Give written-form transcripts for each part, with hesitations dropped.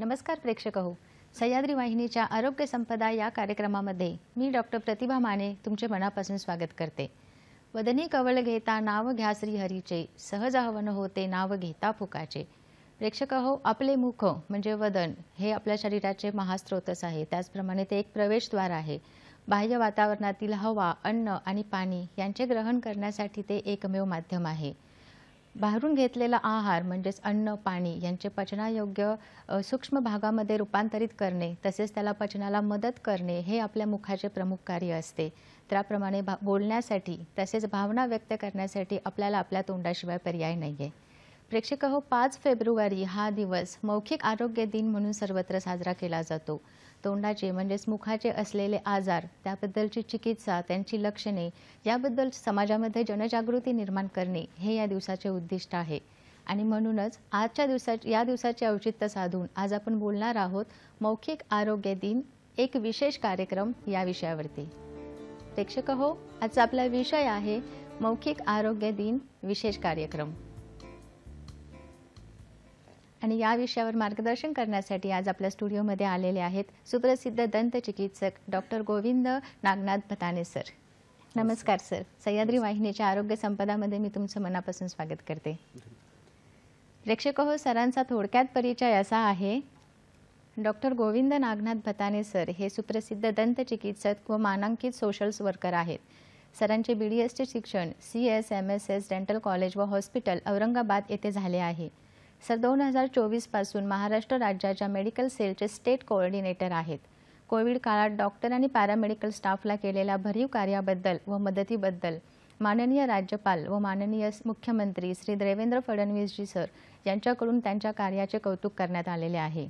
नमस्कार प्रेक्षक हो. सह्याद्री वाहिनीच्या आरोग्य संपदा या कार्यक्रमामध्ये मी डॉक्टर प्रतिभा माने तुमचे मनापासून स्वागत करते. वदनी कवळ घेता नाव घ्या श्री हरीचे, सहज हवन होते नाव घेता फुकाचे. प्रेक्षक हो, आपले मुख म्हणजे वदन हे आपल्या शरीराचे महास्त्रोतच आहे. त्याचप्रमाणे ते एक प्रवेशद्वार आहे. बाह्य वातावरणातील हवा, अन्न आणि पाणी यांचे ग्रहण करण्यासाठी ते एकमेव माध्यम आहे. बाहेरून घेतलेला आहार म्हणजेच अन्न पाणी यांचे पचनायोग्य सूक्ष्म भागामध्ये रूपांतरित करणे तसेच त्याला पचनाला मदत करणे हे आपल्या मुखाचे प्रमुख कार्य असते. त्याप्रमाणे बोलण्यासाठी तसेच भावना व्यक्त करण्यासाठी आपल्याला आपल्या तोंडाशिवाय पर्याय नाहीये. प्रेक्षक हो, 5 फेब्रुवारी हा दिवस मौखिक आरोग्य दिन म्हणून सर्वत्र साजरा केला जातो. तोंडाचे म्हणजेच मुखाचे असलेले आजार, त्याबद्दलची चिकित्सा, त्यांची लक्षणे याबद्दल समाजामध्ये जनजागृती निर्माण करणे हे या दिवसाचे उद्दिष्ट आहे. आणि म्हणूनच या दिवसाचे औचित्य साधून आज आपण बोलणार आहोत मौखिक आरोग्य दिन एक विशेष कार्यक्रम या विषयावरती. प्रेक्षक हो, आजचा आपला विषय आहे मौखिक आरोग्य दिन विशेष कार्यक्रम. आणि या विषयावर मार्गदर्शन करण्यासाठी आज आपल्या स्टुडिओमध्ये आलेले आहेत सुप्रसिद्ध दंत चिकित्सक डॉक्टर गोविंद नागनाथ भताने सर. नमस्कार सर. सह्याद्री वाहिनीच्या आरोग्य संपदामध्ये मी तुमचं मनापासून स्वागत करते. प्रेक्षक हो, सरांचा थोडक्यात परिचय असा आहे. डॉक्टर गोविंद नागनाथ भताने सर हे सुप्रसिद्ध दंत चिकित्सक व मानांकित सोशल वर्कर आहेत. सरांचे BDSचे शिक्षण CSMSS डेंटल कॉलेज व हॉस्पिटल औरंगाबाद येथे झाले आहे. सर 2024 पासून महाराष्ट्र राज्याच्या मेडिकल सेलचे स्टेट कोऑर्डिनेटर आहेत. कोविड काळात डॉक्टर आणि पॅरामेडिकल स्टाफला केलेल्या भरीव कार्याबद्दल व मदतीबद्दल माननीय राज्यपाल व माननीय मुख्यमंत्री श्री देवेंद्र फडणवीसजी सर यांच्याकडून त्यांच्या कार्याचे कौतुक करण्यात आलेले आहे.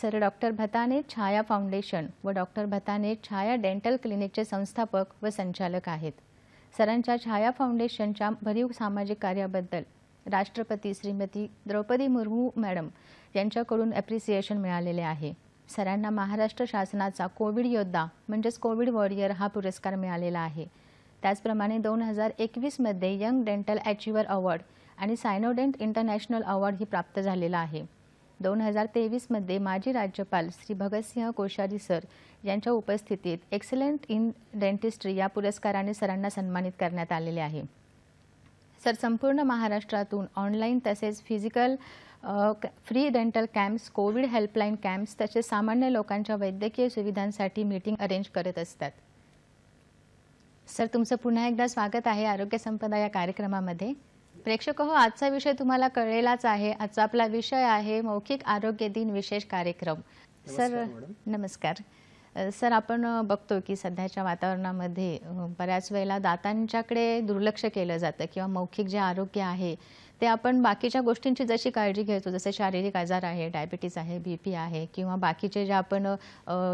सर डॉक्टर भताने छाया फाउंडेशन व डॉक्टर भताने छाया डेंटल क्लिनिकचे संस्थापक व संचालक आहेत. सरांच्या छाया फाउंडेशनच्या भरीव सामाजिक कार्याबद्दल राष्ट्रपती श्रीमती द्रौपदी मुर्मू मॅडम यांच्याकडून ॲप्रिसिएशन मिळालेले आहे. सरांना महाराष्ट्र शासनाचा कोविड योद्धा म्हणजेच कोविड वॉरियर हा पुरस्कार मिळालेला आहे. त्याचप्रमाणे 2021 मध्ये यंग डेंटल अचिव्हर अवॉर्ड आणि सायनोडेंट इंटरनॅशनल अवॉर्ड ही प्राप्त झालेला आहे. 2023 मध्ये माजी राज्यपाल श्री भगतसिंह कोश्यारी सर यांच्या उपस्थितीत एक्सलंट इन डेंटिस्ट्री या पुरस्काराने सरांना सन्मानित करण्यात आलेले आहे. सर संपूर्ण महाराष्ट्रातून ऑनलाईन तसेच physical free dental camps, Covid helpline camps तसेच सामान्य लोकांच्या वैद्यकीय सुविधांसाठी मीटिंग अरेंज करत असतात. सर तुमचं पुन्हा एकदा स्वागत आहे आरोग्य संपदा या कार्यक्रमामध्ये. प्रेक्षक हो, आजचा विषय तुम्हाला कळलेलाच आहे. आजचा आपला विषय आहे मौखिक आरोग्य दिन विशेष कार्यक्रम. सर नमस्कार. सर आपण बघतो की सध्याच्या वातावरणामध्ये बऱ्याच वेळेला दातांच्याकडे दुर्लक्ष केलं जातं किंवा मौखिक जे आरोग्य आहे ते आपण बाकीच्या गोष्टींची जशी काळजी घेतो, जसे शारीरिक आजार आहे, डायबिटीज आहे, BP आहे किंवा बाकीचे जे आपण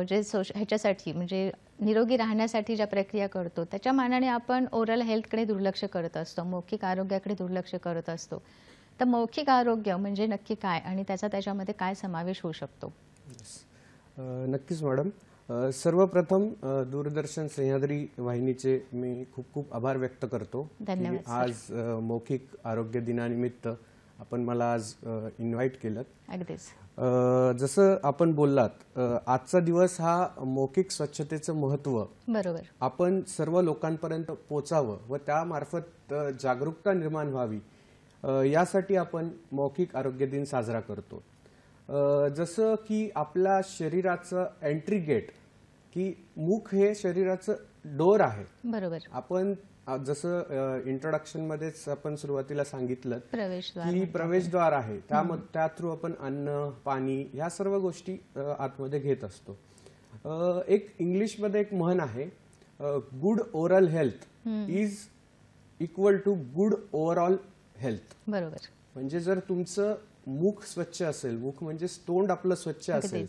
जे ह्याच्यासाठी म्हणजे निरोगी राहण्यासाठी ज्या प्रक्रिया करतो त्याच्या मानाने आपण ओरल हेल्थकडे दुर्लक्ष करत असतो, मौखिक आरोग्याकडे दुर्लक्ष करत असतो. तर मौखिक आरोग्य म्हणजे नक्की काय आणि त्याच्यामध्ये काय समावेश होऊ शकतो? नक्कीच मॅडम. सर्वप्रथम दूरदर्शन सह्याद्री वाहिनीचे मी खूप खूप आभार व्यक्त करतो. धन्यवाद. आज मौखिक आरोग्य दिनानिमित्त आपण मला आज इन्व्हाइट केलं. अगदीच जसं आपण बोललात, आजचा दिवस हा मौखिक स्वच्छतेचं महत्त्व बरोबर आपण सर्व लोकांपर्यंत पोचावं व त्यामार्फत जागरूकता निर्माण व्हावी यासाठी आपण मौखिक आरोग्य दिन साजरा करतो. जसं की आपल्या शरीराचं एंट्री गेट की मुख हे शरीराचं डोर आहे. बरोबर. आपण जसं इंट्रोडक्शन मध्येच आपण सुरुवातीला सांगितलं की प्रवेशद्वार आहे. त्या थ्रू आपण अन्न पाणी ह्या सर्व गोष्टी आतमध्ये घेत असतो. एक इंग्लिशमध्ये एक म्हण आहे, good oral health is equal to good overall health. बरोबर. म्हणजे जर तुमचं मुख स्वच्छ असेल, मुख म्हणजे तोंड आपलं स्वच्छ असेल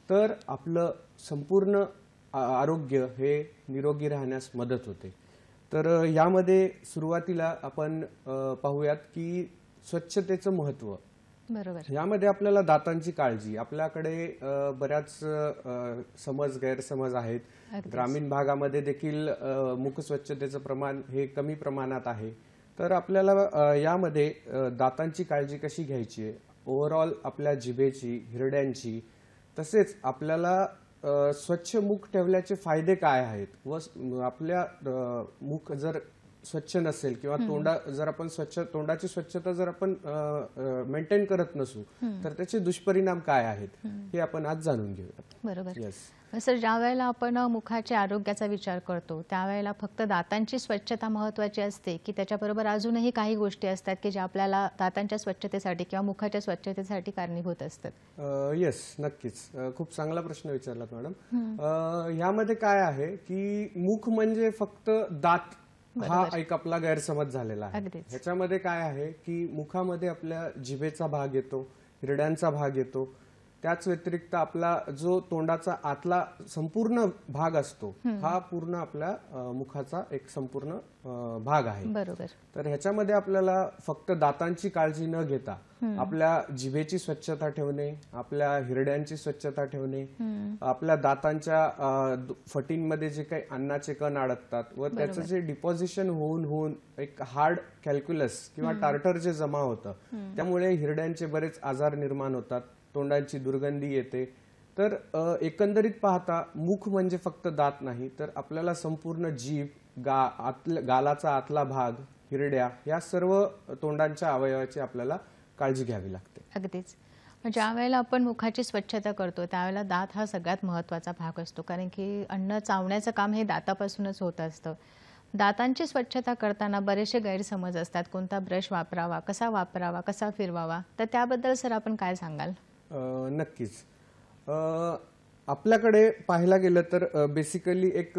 तर आपलं संपूर्ण आरोग्य हे निरोगी राहण्यास मदत होते. तर यामध्ये सुरुवातीला आपण पाहूयात की स्वच्छतेचं महत्त्व. बरोबर. यामध्ये आपल्याला दातांची काळजी, आपल्याकडे बऱ्याच गैरसमज आहेत. ग्रामीण भागामध्ये देखील मुख स्वच्छतेचं प्रमाण हे कमी प्रमाणात आहे. तर आपल्याला यामध्ये दातांची काळजी कशी घ्यायची आहे, ओव्हरऑल आपल्या जिभेची, हिरड्यांची, तसेच आपल्याला स्वच्छ मुख ठेवल्याचे फायदे काय आहेत व आपल्या मुख जर स्वच्छ नसेल किंवा जर आपण तोंडाची स्वच्छता जर आपण मेंटेन करत नसू तर त्याचे दुष्परिणाम काय आहेत हे आपण आज जाणून घेऊया. बरोबर. येस. सर, ज्या वेळेला आपण मुखाच्या आरोग्याचा विचार करतो त्यावेळेला फक्त दातांची स्वच्छता महत्त्वाची असते की त्याच्याबरोबर अजूनही काही गोष्टी असतात की ज्या आपल्याला दातांच्या स्वच्छतेसाठी किंवा मुखाच्या स्वच्छतेसाठी कारणीभूत असतात? येस, नक्कीच. खूप चांगला प्रश्न विचारलात मॅडम. यामध्ये काय आहे की मुख म्हणजे फक्त दात हा एक आपला गैरसमज झालेला आहे. ह्याच्यामध्ये काय आहे की मुखामध्ये आपल्या जिभेचा भाग येतो, हिरड्यांचा भाग येतो, त्याच व्यतिरिक्त आपला जो तोंडाचा आतला संपूर्ण भाग असतो हा पूर्ण आपल्या मुखाचा एक संपूर्ण भाग आहे. बरोबर. तर ह्याच्यामध्ये आपल्याला फक्त दातांची काळजी न घेता आपल्या जिभेची स्वच्छता ठेवणे, आपल्या हिरड्यांची स्वच्छता ठेवणे, आपल्या दातांच्या फटींमध्ये जे काही अन्नाचे कण अडकतात व त्याचं जे डिपॉझिशन होऊन एक हार्ड कॅल्क्युलस किंवा टार्टर जे जमा होतं त्यामुळे हिरड्यांचे बरेच आजार निर्माण होतात, तोंडाची दुर्गंधी येते. तर एकंदरीत पाहता मुख म्हणजे फक्त दात नाही तर आपल्याला संपूर्ण जीभ, गालाचा आतला भाग, हिरड्या या सर्व तोंडांच्या अवयवाची आपल्याला काळजी घ्यावी लागते. अगदीच. ज्या वेळेला आपण मुखाची स्वच्छता करतो त्यावेळेला दात हा सगळ्यात महत्त्वाचा भाग असतो कारण की अन्न चावण्याचं काम हे दातापासूनच होत असतं. दातांची स्वच्छता करताना बरेचसे गैरसमज असतात. कोणता ब्रश वापरावा, कसा फिरवावा, तर त्याबद्दल सर आपण काय सांगाल? नक्कीच. आपल्याकडे पाहायला गेलं तर बेसिकली एक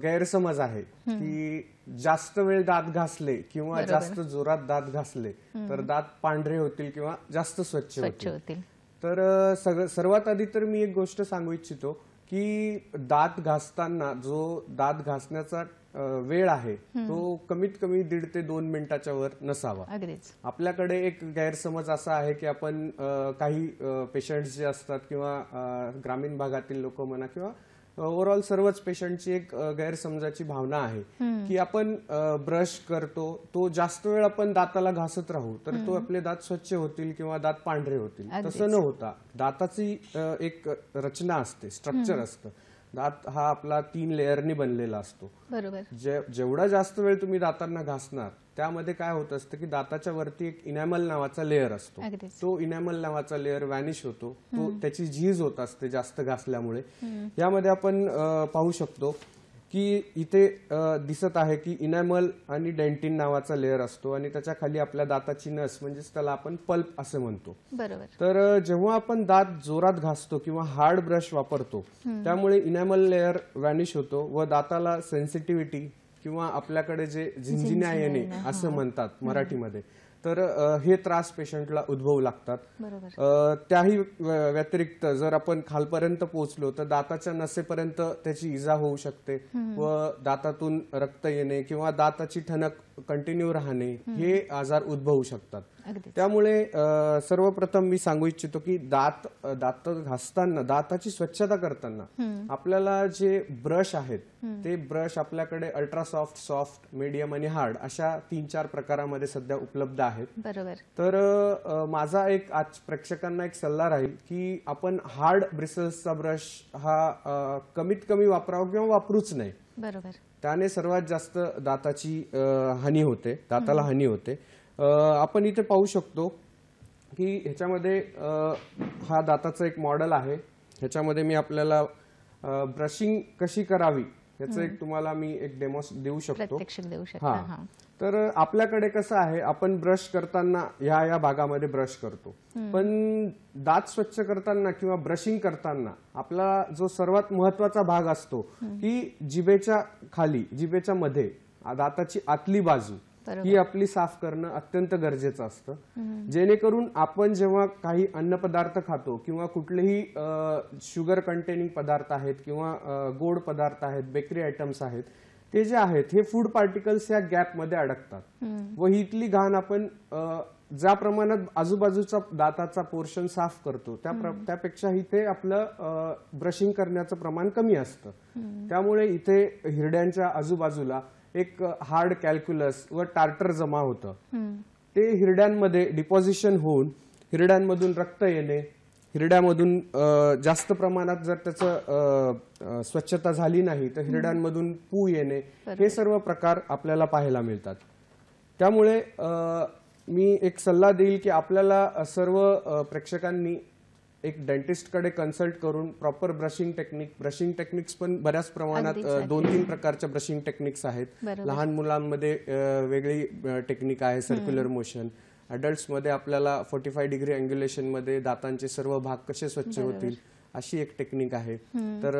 गैरसमज आहे की जास्त वेळ दात घासले किंवा जास्त जोरात दात घासले तर दात पांढरे होतील किंवा जास्त स्वच्छ होतील. तर सर्वात आधी तर मी एक गोष्ट सांगू इच्छितो की दात घासताना जो दात घासण्याचा वेळ आहे तो कमीत कमी 1.5 ते 2 मिनिटाच्या वर नसावा. आपल्याकडे एक गैरसमज असा आहे की आपण काही पेशंट्स जे असतात किंवा ग्रामीण भागातील लोक म्हणा किंवा ओव्हरऑल सर्वच पेशंटची एक गैरसमजाची भावना आहे की आपण ब्रश करतो तो जास्त वेळ आपण दाताला घासत राहू तर तो आपले दात स्वच्छ होतील किंवा दात पांढरे होतील. तसं न होता दाताची एक रचना असते, स्ट्रक्चर असतं. दात हा आपला 3 लेअरनी बनलेला असतो. जेवढा जास्त वेळ तुम्ही दातांना घासणार त्यामध्ये काय होत असतं की दाताच्या वरती एक इनॅमल नावाचा लेअर असतो. तो इनॅमल नावाचा लेअर व्हॅनिश होतो, तो त्याची झीज होत असते जास्त घासल्यामुळे. यामध्ये आपण पाहू शकतो की इथे दिसत आहे की इनॅमल आणि डेंटिन नावाचा लेअर असतो आणि त्याच्या खाली आपल्या दाताची नस म्हणजेच त्याला आपण पल्प असं म्हणतो. तर जेव्हा आपण दात जोरात घासतो किंवा हार्ड ब्रश वापरतो त्यामुळे इनॅमल लेअर व्हॅनिश होतो व दाताला सेन्सिटिव्हिटी किंवा आपल्याकडे जे झिंझिण्या येणे असं म्हणतात मराठीमध्ये, तर हे त्रास पेशंटला उद्भवू लागतात. त्याही व्यतिरिक्त जर आपण खालपर्यंत पोहोचलो तर दाताच्या नसेपर्यंत त्याची इजा होऊ शकते व दातातून रक्त येणे किंवा दाताची ठणक कंटिन्यू राहणे हे आजार उद्भवू शकतात. त्यामुळे सर्वप्रथम मी सांगू इच्छितो की दात घासताना, दाताची स्वच्छता करताना आपल्याला जे ब्रश आहेत ते ब्रश आपल्याकडे अल्ट्रा सॉफ्ट, सॉफ्ट, मीडियम आणि हार्ड अशा 3-4 प्रकारामध्ये सध्या उपलब्ध आहेत. तर माझा एक आज प्रेक्षकांना एक सल्ला राहील की आपण हार्ड ब्रिसल्सचा ब्रश हा कमीत कमी वापरावा किंवा वापरूच नाही. त्याने सर्वात जास्त दाताची हानी होते, दाताला हानी होते. आपण इथे पाहू शकतो की ह्याच्यामध्ये हा दाताचा एक मॉडेल आहे. ह्याच्यामध्ये मी आपल्याला ब्रशिंग कशी करावी याचं एक तुम्हाला मी एक डेमो देऊ शकतो. तर आपल्याकडे कसं आहे, आपण ब्रश करताना या भागामध्ये ब्रश करतो, पण दात स्वच्छ करताना किंवा ब्रशिंग करताना आपला जो सर्वात महत्वाचा भाग असतो की जिभेच्या खाली, जिभेच्या मध्ये दाताची आतली बाजू ही आपली साफ करणं अत्यंत गरजेचं असतं. जेणेकरून आपण जेव्हा काही अन्नपदार्थ खातो किंवा कुठलेही शुगर कंटेनिंग पदार्थ आहेत किंवा गोड पदार्थ आहेत, बेकरी आयटम्स आहेत, ते जे आहेत हे फूड पार्टिकल्स या गॅप मध्ये अडकतात व ही इथली घाण आपण ज्या प्रमाणात आजूबाजूचा दाताचा पोर्शन साफ करतो त्यापेक्षा इथे आपलं ब्रशिंग करण्याचं प्रमाण कमी असतं. त्यामुळे इथे हिरड्यांच्या आजूबाजूला एक हार्ड कॅल्क्युलस व टार्टर जमा होतं. ते हिरड्यांमध्ये डिपॉझिशन होऊन हिरड्यांमधून रक्त येणे, हिरड्यामधून जास्त प्रमाणात जर त्याचं स्वच्छता झाली नाही तर हिरड्यांमधून पू येणे, हे सर्व प्रकार आपल्याला पाहायला मिळतात. त्यामुळे मी एक सल्ला देईल की आपल्याला सर्व प्रेक्षकांनी एक डेंटिस्टकडे कन्सल्ट करून प्रॉपर ब्रशिंग टेक्निक्स पण बऱ्याच प्रमाणात 2-3 प्रकारच्या ब्रशिंग टेक्निक्स आहेत. लहान मुलांमध्ये वेगळी टेक्निक आहे सर्क्युलर मोशन, अडल्ट्समध्ये आपल्याला 45 डिग्री अँग्युलेशन मध्ये दातांचे सर्व भाग कसे स्वच्छ होतील अशी एक टेक्निक आहे. तर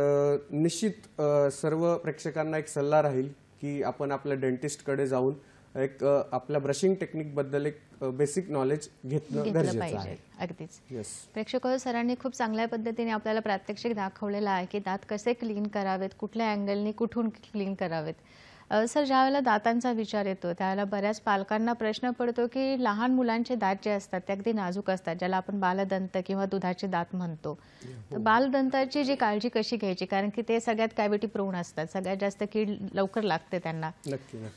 निश्चित सर्व प्रेक्षकांना एक सल्ला राहील की आपण आपल्या डेंटिस्टकडे जाऊन एक आपल्या ब्रशिंग टेक्निक बद्दल एक बेसिक नॉलेज घेतलं गरजेचं आहे. अगदीच. प्रेक्षक सरांनी खूप चांगल्या पद्धतीने आपल्याला प्रात्यक्षिक दाखवलेलं आहे की दात कसे क्लीन करावेत, कुठल्या अँगलनी कुठून क्लीन करावेत. सर, ज्यावेळेला दातांचा विचार येतो त्यावेळेला बऱ्याच पालकांना प्रश्न पडतो की लहान मुलांचे दात जे असतात ते अगदी नाजूक असतात, ज्याला आपण बालदंत किंवा दुधाचे दात म्हणतो. तर बालदंताची जी काळजी कशी घ्यायची, कारण की ते सगळ्यात कॅव्हिटी प्रोन असतात, सगळ्यात जास्त कीड लवकर लागते त्यांना.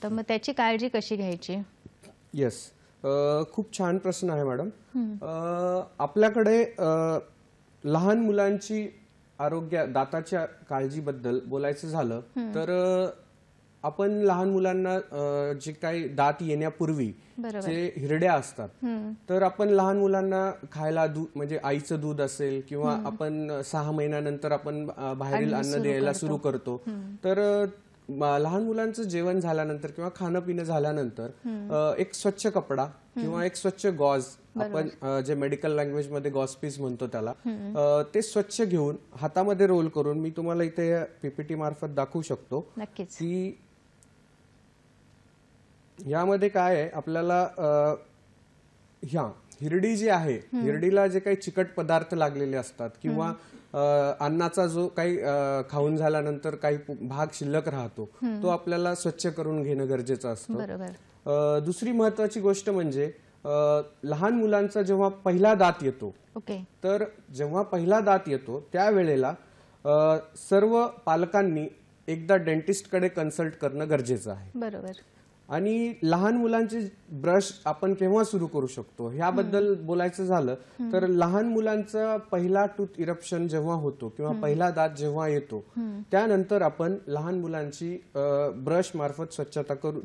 तर मग त्याची काळजी कशी घ्यायची? येस, खूप छान प्रश्न आहे मॅडम. आपल्याकडे लहान मुलांची दाताच्या काळजीबद्दल बोलायचं झालं तर आपण लहान मुलांना जे काही दात येण्यापूर्वी जे हिरड्या असतात तर आपण लहान मुलांना खायला दूध म्हणजे आईचं दूध असेल किंवा आपण 6 महिन्यानंतर आपण बाहेरील अन्न द्यायला सुरू करतो. तर लहान मुलांचं जेवण झाल्यानंतर किंवा खाणं पिणं झाल्यानंतर एक स्वच्छ कपडा किंवा एक स्वच्छ गॉज, आपण जे मेडिकल लँग्वेज मध्ये गॉजपीस म्हणतो त्याला, ते स्वच्छ घेऊन हातामध्ये रोल करून मी तुम्हाला इथे पीपीटी मार्फत दाखवू शकतो की यामध्ये काय आहे. आपल्याला हिरडी जी आहे, हिरडीला जे काही चिकट पदार्थ लागलेले असतात किंवा अन्नाचा जो काही खाऊन झाल्यानंतर काही भाग शिल्लक राहतो तो आपल्याला स्वच्छ करून घेणं गरजेचं असतं. दुसरी महत्वाची गोष्ट म्हणजे लहान मुलांचा जेव्हा पहिला दात येतो, तर जेव्हा पहिला दात येतो त्यावेळेला सर्व पालकांनी एकदा डेंटिस्टकडे कन्सल्ट करणं गरजेचं आहे. बरोबर. आणि लहान मुलांचे ब्रश आपण केव्हा सुरू करू शकतो ह्याबद्दल बोलायचं झालं तर लहान मुलांचा पहिला टूथ इरप्शन जेव्हा होतो किंवा पहिला दात जेव्हा येतो त्यानंतर आपण लहान मुलांची ब्रश मार्फत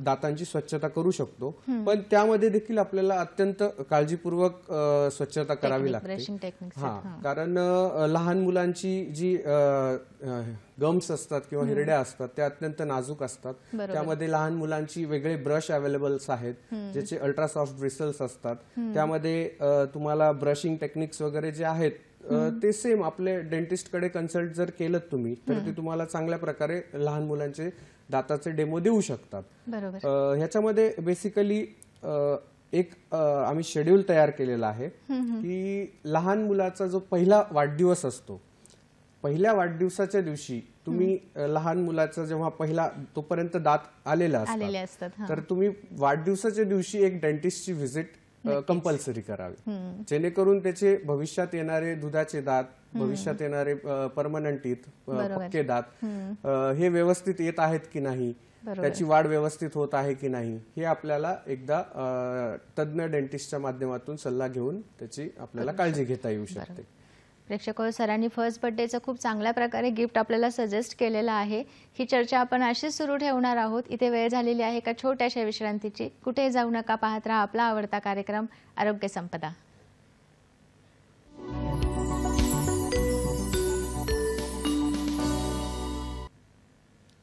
दातांची स्वच्छता करू शकतो. पण त्यामध्ये देखील आपल्याला अत्यंत काळजीपूर्वक स्वच्छता करावी लागते. कारण लहान मुलांची जी गम्स असतात किंवा हिरड्या असतात त्या अत्यंत नाजूक असतात. त्यामध्ये लहान मुलांची वेगळे ब्रश अवेलेबल्स आहेत ज्याचे अल्ट्रा सॉफ्ट ब्रिसल्स असतात. त्यामध्ये तुम्हाला ब्रशिंग टेक्निक्स वगैरे जे आहेत ते सेम आपले डेंटिस्टकडे कन्सल्ट जर केलं तुम्ही तर ते तुम्हाला चांगल्या प्रकारे लहान मुलांचे दाताचे डेमो देऊ शकतात. ह्याच्यामध्ये बेसिकली एक आम्ही शेड्यूल तयार केलेला आहे की लहान मुलाचा जो पहिला वाढदिवस असतो, पहिल्या वाढदिवसाच्या दिवशी तुम्ही लहान मुलाचा जेव्हा पहिला तोपर्यंत दात आलेले असतात तर तुम्ही वाढदिवसाच्या दिवशी एक डेंटिस्टची व्हिजिट कंपल्सरी करावी, जेणेकरून त्याचे भविष्यात येणारे दुधाचे दात, भविष्यात येणारे परमनंट टीथ, पक्के दात हे व्यवस्थित येत आहेत की नाही, त्याची वाढ व्यवस्थित होत आहे की नाही हे आपल्याला एकदा तज्ञ डेंटिस्टच्या माध्यमातून सल्ला घेऊन त्याची आपल्याला काळजी घेता येऊ शकते. प्रेक्षक सरांनी फर्स्ट बर्थडेचं खूप चांगल्या प्रकारे गिफ्ट आपल्याला सजेस्ट केलेलं आहे. ही चर्चा आपण अशीच सुरू ठेवणार आहोत. इथे वेळ झालेली आहे एका छोट्याशा विश्रांतीची. कुठे जाऊ नका, पाहत राहा आपला आवडता कार्यक्रम आरोग्य संपदा.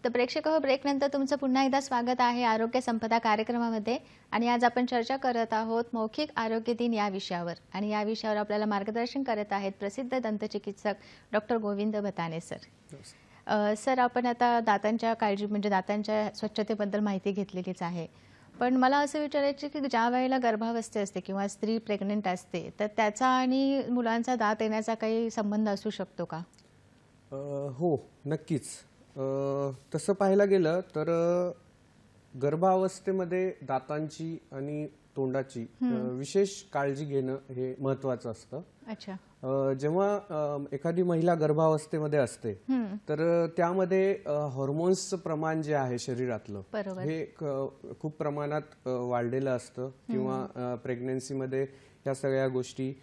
तर प्रेक्षक ब्रेक नंतर तुमचं पुन्हा एकदा स्वागत आहे आरोग्य संपदा कार्यक्रमामध्ये. आणि आज आपण चर्चा करत आहोत मौखिक आरोग्य दिन या विषयावर. आणि या विषयावर आपल्याला मार्गदर्शन करत आहेत प्रसिद्ध दंतचिकित्सक doctor Govind Bhatane sir. Sir, आपण आता दातांच्या काळजी म्हणजे दातांच्या स्वच्छतेबद्दल माहिती घेतलेलीच आहे. पण मला असं विचारायचं की ज्या वेळेला गर्भावस्था असते किंवा स्त्री प्रेग्नंट असते तर त्याचा आणि मुलांचा दात येण्याचा काही संबंध असू शकतो का? हो, नक्कीच. तसं पाहायला गेलं तर गर्भावस्थेमध्ये दातांची आणि तोंडाची विशेष काळजी घेणं हे महत्वाचं असतं. अच्छा. जेव्हा एखादी महिला गर्भावस्थेमध्ये असते तर त्यामध्ये हॉर्मोन्सचं प्रमाण जे आहे शरीरातलं हे खूप प्रमाणात वाढलेलं असतं किंवा प्रेग्नन्सीमध्ये या सगळ्या गोष्टी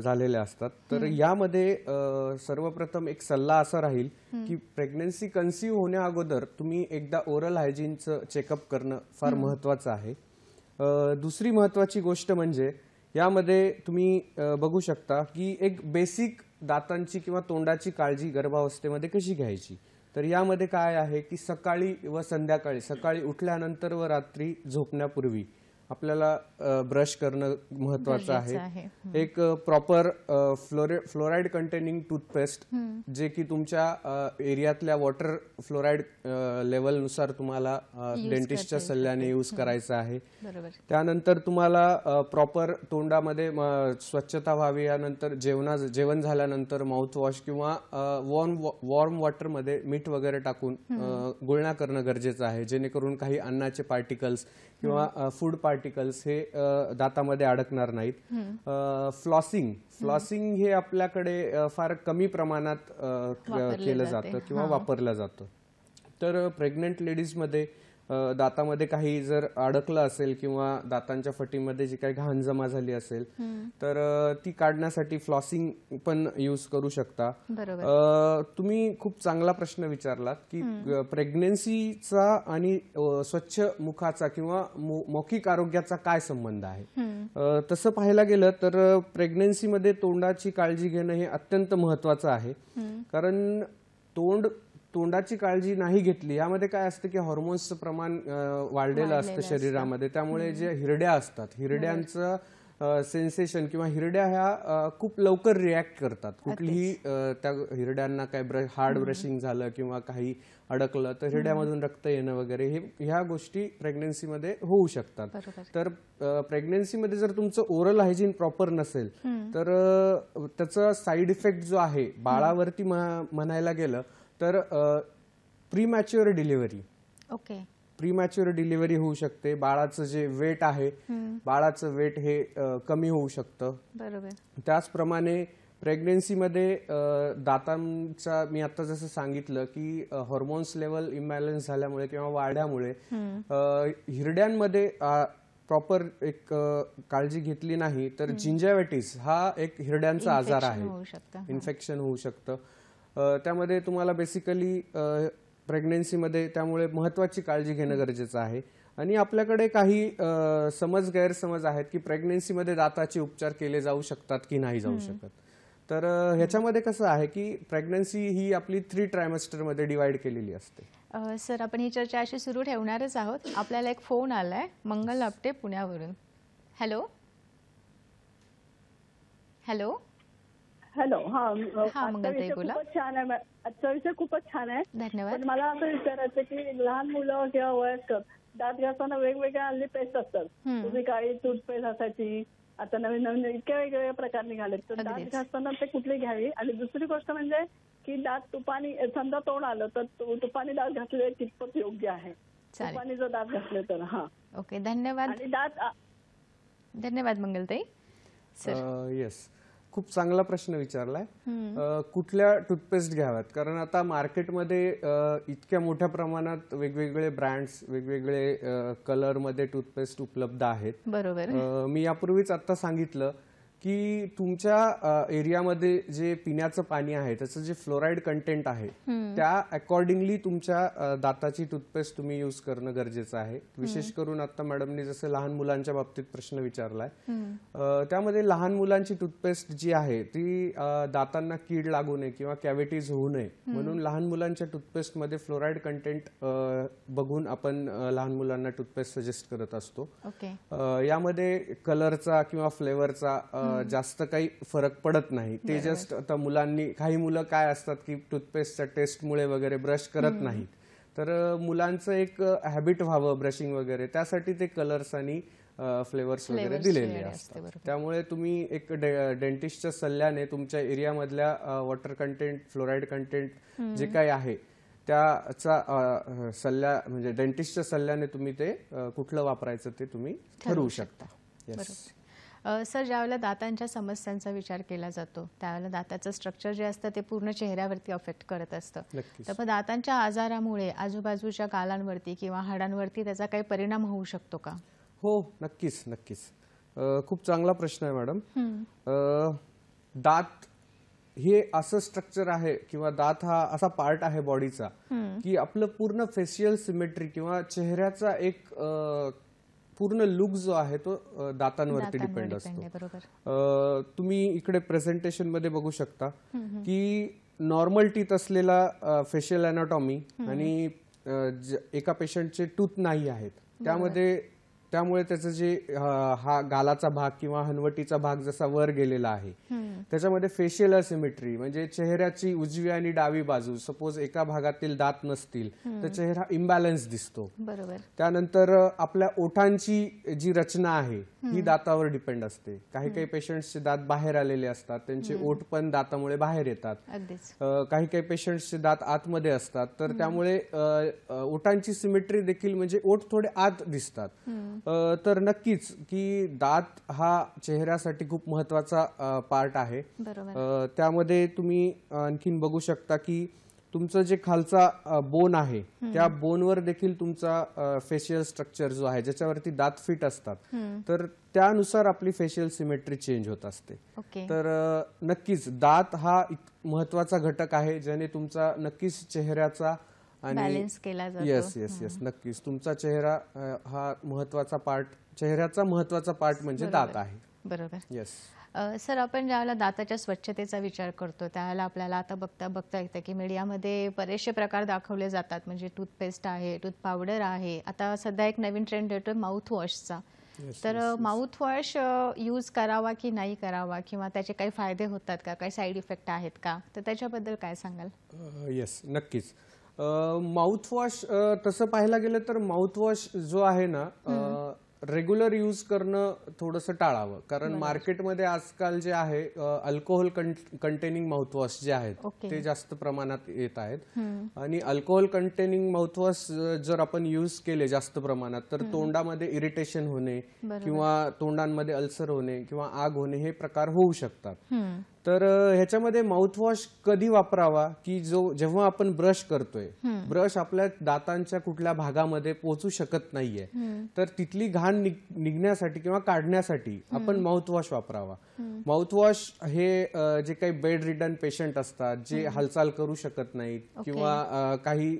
झालेल्या असतात. तर यामध्ये सर्वप्रथम एक सल्ला असा राहील की प्रेग्नन्सी कन्सीव्ह होण्या अगोदर तुम्ही एकदा ओरल हायजीनचं चेकअप करणं फार महत्वाचं आहे. दुसरी महत्वाची गोष्ट म्हणजे यामध्ये तुम्ही बघू शकता की एक बेसिक दातांची किंवा तोंडाची काळजी गर्भावस्थेमध्ये कशी घ्यायची. तर यामध्ये काय आहे की सकाळी व संध्याकाळी, सकाळी उठल्यानंतर व रात्री झोपण्यापूर्वी आपल्याला ब्रश करणं महत्वाचं आहे. एक प्रॉपर फ्लोराईड कंटेनिंग टूथपेस्ट जे की तुमच्या एरियातल्या वॉटर फ्लोराईड लेवलनुसार तुम्हाला डेंटिस्टच्या सल्ल्याने यूज करायचं आहे. त्यानंतर तुम्हाला प्रॉपर तोंडामध्ये स्वच्छता व्हावी. यानंतर जेवण झाल्यानंतर माउथवॉश किंवा वॉर्म वॉटरमध्ये मीठ वगैरे टाकून गुळण्या करणं गरजेचं आहे, जेणेकरून काही अन्नाचे पार्टिकल्स किंवा फूड पार्टिकल्स हे दातामध्ये अडकणार नाहीत. फ्लॉसिंग हे आपल्याकडे फार कमी प्रमाणात केलं जातं किंवा वापरलं जातं. तर प्रेग्नंट लेडीजमध्ये दातामध्ये काही जर अडकलं असेल किंवा दातांच्या फटीमध्ये जी काही घाण जमा झाली असेल तर ती काढण्यासाठी फ्लॉसिंग पण यूज करू शकता. तुम्ही खूप चांगला प्रश्न विचारलात की प्रेग्नन्सीचा आणि स्वच्छ मुखाचा किंवा मौखिक आरोग्याचा काय संबंध आहे. तसं पाहायला गेलं तर प्रेग्नन्सीमध्ये तोंडाची काळजी घेणं हे अत्यंत महत्वाचं आहे. कारण तोंडाची काळजी नाही घेतली यामध्ये काय असतं की हॉर्मोन्सचं प्रमाण वाढलेलं असतं शरीरामध्ये. त्यामुळे जे हिरड्या असतात, हिरड्यांचं सेन्सेशन किंवा हिरड्या ह्या खूप लवकर रिॲक्ट करतात. कुठलीही त्या हिरड्यांना काय हार्ड ब्रशिंग झालं किंवा काही अडकलं तर हिरड्यामधून रक्त येणं वगैरे ह्या गोष्टी प्रेग्नन्सीमध्ये होऊ शकतात. तर प्रेग्नन्सीमध्ये जर तुमचं ओरल हायजीन प्रॉपर नसेल तर त्याचा साईड इफेक्ट जो आहे बाळावरती म्हणायला गेलं तर प्रीमॅच्युअर डिलिव्हरी होऊ शकते. बाळाचं जे वेट आहे, बाळाचं वेट हे कमी होऊ शकतं. त्याचप्रमाणे प्रेग्नन्सीमध्ये दातांचा मी आता जसं सांगितलं की हॉर्मोन्स लेवल इम्बॅलन्स झाल्यामुळे किंवा वाढल्यामुळे हिरड्यांमध्ये प्रॉपर एक काळजी घेतली नाही तर जिंजायव्हिटिस हा एक हिरड्यांचा आजार आहे, इन्फेक्शन होऊ शकतं. त्यामध्ये तुम्हाला बेसिकली प्रेग्नन्सीमध्ये त्यामुळे महत्वाची काळजी घेणं गरजेचं आहे. आणि आपल्याकडे काही गैरसमज आहेत की प्रेग्नन्सीमध्ये दाताचे उपचार केले जाऊ शकतात की नाही जाऊ शकत. तर ह्याच्यामध्ये कसं आहे की प्रेग्नन्सी ही आपली 3 ट्रायमेस्टरमध्ये डिवाइड केलेली असते. सर, आपण ही चर्चा अशी सुरू ठेवणारच आहोत. आपल्याला एक फोन आलाय मंगल आपटे पुण्यावरून. Hello hello hello. मंगलताई बोला. खूपच छान आहे. आजचा विषय खूपच छान आहे. धन्यवाद. पण मला असं विचारायचं की लहान मुलं किंवा वयस्कर दात घासताना वेगवेगळ्या हल्ली पेस्ट असतात. तुम्ही काळी टूथपेस्ट असायची, आता नवीन नवीन इतक्या वेगवेगळ्या प्रकार निघाले. तर दात घासताना ते कुठली घ्यावी. आणि दुसरी गोष्ट म्हणजे की दात तुपानी समजा तोंड आलं तर तुपानी दात घासले कितपत योग्य आहे. तुपानी जर दात घासले तर. ओके, धन्यवाद. आणि धन्यवाद मंगलताई. येस, खूप चांगला प्रश्न विचारलाय. कुठल्या टूथपेस्ट घ्याव्यात, कारण आता मार्केटमध्ये इतक्या मोठ्या प्रमाणात वेगवेगळे ब्रँड्स, वेगवेगळे कलरमध्ये टूथपेस्ट उपलब्ध आहेत. बरोबर. मी यापूर्वीच आता सांगितलं की तुमच्या एरियामध्ये जे पिण्याचं पाणी आहे त्याचं जे फ्लोराईड कंटेंट आहे त्या अकॉर्डिंगली तुमच्या दाताची टूथपेस्ट तुम्ही यूज करणं गरजेचं आहे. विशेष करून आता मॅडमनी जसं लहान मुलांच्या बाबतीत प्रश्न विचारलाय, त्यामध्ये लहान मुलांची टूथपेस्ट जी आहे ती दातांना कीड लागू नये किंवा कॅव्हिटीज होऊ नये म्हणून लहान मुलांच्या टूथपेस्टमध्ये फ्लोराईड कंटेंट बघून आपण लहान मुलांना टूथपेस्ट सजेस्ट करत असतो. यामध्ये कलरचा किंवा फ्लेवरचा जास्त काही फरक पडत नाही. ते जस्ट आता काही मुलं काय असतात की टूथपेस्टच्या टेस्टमुळे वगैरे ब्रश करत नाहीत. तर मुलांचं एक हॅबिट व्हावं ब्रशिंग वगैरे, त्यासाठी ते कलर्स आणि फ्लेवर्स वगैरे दिलेले असतात. त्यामुळे तुम्ही एक डेंटिस्टच्या सल्ल्याने तुमच्या एरियामधल्या वॉटर कंटेंट, फ्लोराईड कंटेंट जे काही आहे त्याचा सल्ला म्हणजे डेंटिस्टच्या सल्ल्याने तुम्ही ते कुठलं वापरायचं ते तुम्ही ठरवू शकता. सर, ज्यावेळेला दातांच्या समस्यांचा विचार केला जातो त्यावेळेला दाताचं स्ट्रक्चर जे असतं ते पूर्ण चेहऱ्यावरती अफेक्ट करत असतं. तर दातांच्या आजारामुळे आजूबाजूच्या गालांवरती किंवा हाडांवरती त्याचा काही परिणाम होऊ शकतो का? हो, नक्कीच. खूप चांगला प्रश्न आहे मॅडम. दात हे असं स्ट्रक्चर आहे किंवा दात हा असा पार्ट आहे बॉडीचा की आपलं पूर्ण फेशियल सिमेट्री किंवा चेहऱ्याचा एक पूर्ण लुक जो आहे तो दातांवरती डिपेंड असतो. तुम्ही इकडे प्रेझेंटेशन मध्ये बघू शकता की नॉर्मल टीथ असलेला फेशियल अॅनाटॉमी आणि एका पेशंटचे टूथ नाही आहेत, त्यामुळे त्याचं जे हा गालाचा भाग किंवा हनवटीचा भाग जसा वर गेलेला आहे त्याच्यामध्ये फेशियल असिमेट्री म्हणजे चेहऱ्याची उजवी आणि डावी बाजू, सपोज एका भागातील दात नसतील तर चेहरा इम्बॅलन्स दिसतो. बरोबर. त्यानंतर आपल्या ओठांची जी रचना आहे ही दातावर डिपेंड असते. काही काही पेशंट्सचे दात बाहेर आलेले असतात, त्यांचे ओठ पण दातामुळे बाहेर येतात. काही काही पेशंट्सचे दात आतमध्ये असतात, तर त्यामुळे ओठांची सिमेट्री देखील म्हणजे ओठ थोडे आत दिसतात. तर नक्कीच की दात हा चेहऱ्यासाठी खूप महत्वाचा पार्ट आहे. त्यामध्ये तुम्ही आणखीन बघू शकता की तुमचं जे खालचा बोन आहे त्या बोनवर देखील तुमचा फेशियल स्ट्रक्चर जो आहे ज्याच्यावरती दात फिट असतात तर त्यानुसार आपली फेशियल सिमेट्री चेंज होत असते. तर नक्कीच दात हा महत्वाचा घटक आहे ज्याने तुमचा नक्कीच चेहऱ्याचा आणि येस नक्कीच तुमचा चेहरा हा महत्वाचा पार्ट, चेहऱ्याचा महत्वाचा पार्ट म्हणजे दात आहे. बरोबर. येस सर, आपण ज्यावेळेला दाताच्या स्वच्छतेचा विचार करतो त्यावेळेला आपल्याला आता बघता येतं की मीडियामध्ये बरेचसे प्रकार दाखवले जातात, म्हणजे टूथपेस्ट आहे, टूथ पावडर आहे, आता सध्या एक नवीन ट्रेंड येतो माउथ वॉशचा. तर माउथ वॉश यूज करावा की नाही करावा किंवा त्याचे काही फायदे होतात का, काही साईड इफेक्ट आहेत का, तर त्याच्याबद्दल काय सांगाल? येस नक्कीच. माउथ वॉश तसं पाहायला गेलं तर माउथ वॉश जो आहे ना रेग्युलर यूज करणं थोडंसं टाळावं, कारण मार्केटमध्ये आजकाल जे आहे अल्कोहोल कंटेनिंग माउथवॉश जे आहेत ते जास्त प्रमाणात येत आहेत. आणि अल्कोहोल कंटेनिंग माउथवॉश जर आपण यूज केले जास्त प्रमाणात तर तोंडामध्ये इरिटेशन होणे किंवा तोंडांमध्ये अल्सर होणे किंवा आग होणे हे प्रकार होऊ शकतात. तर ह्याच्यामध्ये माउथवॉश कधी वापरावा की जेव्हा आपण ब्रश करतोय, ब्रश आपल्या दातांच्या कुठल्या भागामध्ये पोहोचू शकत नाहीये तर तिथली घाण निघण्यासाठी किंवा काढण्यासाठी आपण माउथवॉश वापरावा. माउथवॉश हे जे काही बेड रिडन पेशंट असतात, जे हालचाल करू शकत नाहीत किंवा काही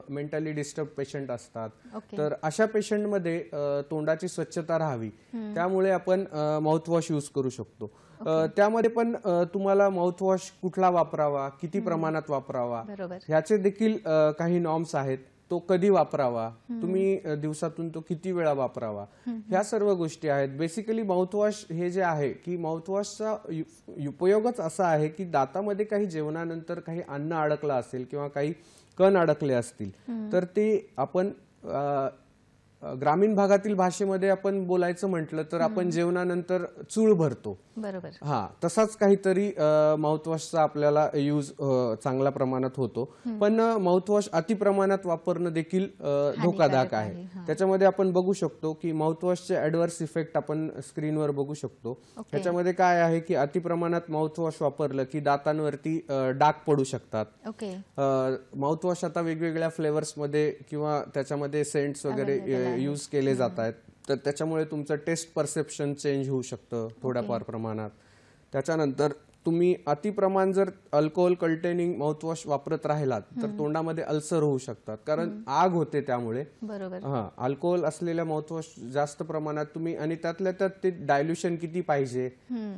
मेंटली डिस्टर्ब पेशंट असतात, तर अशा पेशंटमध्ये तोंडाची स्वच्छता राहावी त्यामुळे आपण माउथवॉश यूज करू शकतो. त्यामध्ये पण तुम्हाला माउथवॉश कुठला वापरावा, किती प्रमाणात वापरावा ह्याचे देखील काही नॉर्म्स आहेत. तो कधी वापरावा, तुम्ही दिवसातून तो किती वेळा वापरावा, ह्या सर्व गोष्टी आहेत. बेसिकली माउथवॉश हे जे आहे की माउथवॉशचा उपयोगच असा आहे की दातामध्ये काही जेवणानंतर काही अन्न अडकलं असेल किंवा काही कण अडकले असतील तर ते आपण ग्रामीण भागातील भाषेमध्ये आपण बोलायचं म्हटलं तर आपण जेवणानंतर चूळ भरतो. बरोबर. तसाच काहीतरी माउथवॉशचा आपल्याला यूज चांगल्या प्रमाणात होतो. पण माउथवॉश अति प्रमाणात वापरणं देखील धोकादायक आहे. त्याच्यामध्ये आपण बघू शकतो की माउथवॉशचे ऍडव्हर्स इफेक्ट आपण स्क्रीनवर बघू शकतो. त्याच्यामध्ये काय आहे की अति प्रमाणात माउथवॉश वापरलं की दातांवरती डाग पडू शकतात. माउथवॉश आता वेगवेगळ्या फ्लेवर्स मध्ये किंवा त्याच्यामध्ये सेंट्स वगैरे यूज केले जात आहेत, तर त्याच्यामुळे तुमचं टेस्ट परसेप्शन चेंज होऊ शकतं थोड्याफार प्रमाणात. त्याच्यानंतर तुम्ही अतिप्रमाण जर अल्कोहोल कंटेनिंग माउथवॉश वापरत राहिलात तर तोंडामध्ये अल्सर होऊ शकतात, कारण आग होते त्यामुळे. अल्कोहोल असलेल्या माउथवॉश जास्त प्रमाणात तुम्ही, आणि त्यातल्या त्यात ते डायल्युशन किती पाहिजे.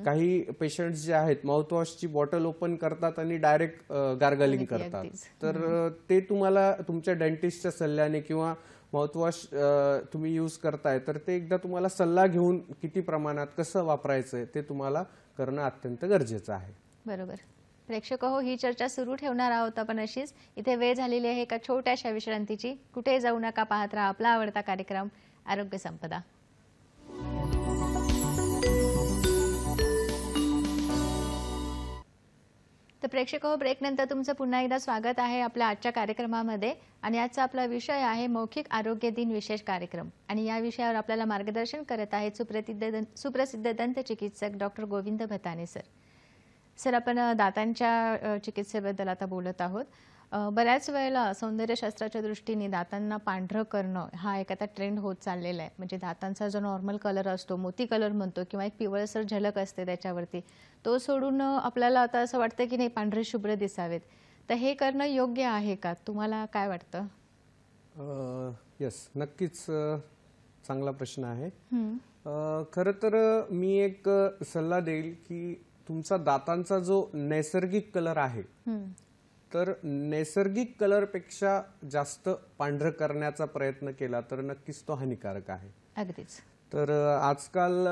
काही पेशंट्स जे आहेत माउथवॉशची बॉटल ओपन करतात आणि डायरेक्ट गार्गलिंग करतात, तर ते तुम्हाला तुमच्या डेंटिस्टच्या सल्ल्याने किंवा माउथवॉश तुम्ही यूज करताय तर ते एकदा तुम्हाला सल्ला घेऊन किती प्रमाणात कसं वापरायचंय ते तुम्हाला करणं अत्यंत गरजेचं आहे. बरोबर. प्रेक्षक हो, ही चर्चा सुरू ठेवणार आहोत आपण अशीच. इथे वेळ झालेली आहे एका छोट्याशा विश्रांतीची. कुठे जाऊ नका, पाहत राहा आपला आवडता कार्यक्रम आरोग्य संपदा. तर प्रेक्षक हो, ब्रेक नंतर तुमचं पुन्हा एकदा स्वागत आहे आपल्या आजच्या कार्यक्रमामध्ये. आणि आजचा आपला विषय आहे मौखिक आरोग्य दिन विशेष कार्यक्रम. आणि या विषयावर आपल्याला मार्गदर्शन करत आहेत सुप्रसिद्ध दंत चिकित्सक doctor Govind Bhatane sir. Sir, आपण दातांच्या चिकित्सेबद्दल आता बोलत आहोत. बऱ्याच वेळेला सौंदर्यशास्त्राच्या दृष्टीने दातांना पांढरं करणं हा एक आता ट्रेंड होत चाललेला आहे. म्हणजे दातांचा जो नॉर्मल कलर असतो, मोती कलर म्हणतो, किंवा एक पिवळसर झलक असते त्याच्यावरती, तो सोडून आपल्याला आता असं वाटतं की नाही पांढरे शुभ्र दिसावेत. तर हे करणं योग्य आहे का? तुम्हाला काय वाटतं? येस, नक्कीच चांगला प्रश्न आहे. खरं तर मी एक सल्ला देईल की तुमचा दातांचा जो नैसर्गिक कलर आहे, तर नैसर्गिक कलरपेक्षा जास्त पांढरं करण्याचा प्रयत्न केला तर नक्कीच तो हानिकारक आहे. अगदीच. तर आजकाल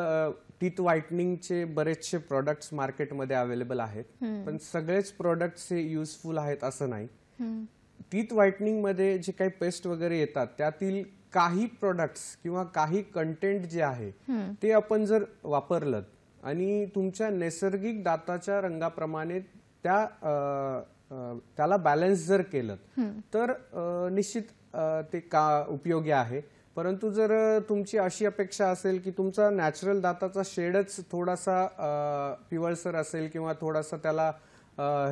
टीथ व्हाईटनिंगचे बरेचसे प्रोडक्ट्स मार्केटमध्ये अवेलेबल आहेत, पण सगळेच प्रोडक्ट्स हे युजफुल आहेत असं नाही. टीथ व्हाईटनिंग मध्ये जे काही पेस्ट वगैरे येतात त्यातील काही प्रोडक्ट्स किंवा काही कंटेंट जे आहे ते आपण जर वापरलं आणि तुमच्या नैसर्गिक दाताच्या रंगाप्रमाणे त्याला बॅलन्स जर केलं तर निश्चित ते का उपयोगी आहे. परंतु जर तुमची अशी अपेक्षा असेल की तुमचा नॅचरल दाताचा शेडच थोडासा पिवळसर असेल किंवा थोडासा त्याला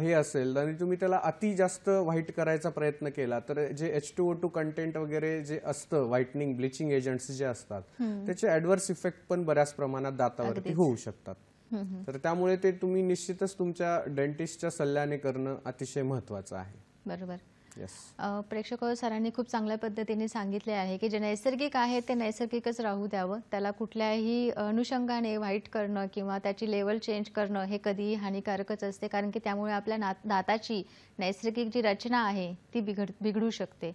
हे असेल आणि तुम्ही त्याला अति जास्त व्हाईट करायचा प्रयत्न केला तर जे H2O2 कंटेंट वगैरे जे असतं व्हाईटनिंग ब्लिचिंग एजंट्स जे असतात त्याचे ॲडव्हर्स इफेक्ट पण बऱ्याच प्रमाणात दातावरती होऊ शकतात. तर त्यामुळे ते तुम्ही निश्चितच तुमच्या डेंटिस्टच्या सल्ल्याने करणं अतिशय महत्त्वाचं आहे. बरोबर. येस. प्रेक्षक सरांनी खूप चांगल्या पद्धतीने सांगितले आहे की जे नैसर्गिक आहे ते नैसर्गिकच राहू द्यावं. त्याला कुठल्याही अनुषंगाने व्हाईट करणं किंवा त्याची लेवल चेंज करणं हे कधीही हानिकारकच असते, कारण की त्यामुळे आपल्या दाताची नैसर्गिक जी रचना आहे ती बिघडू शकते.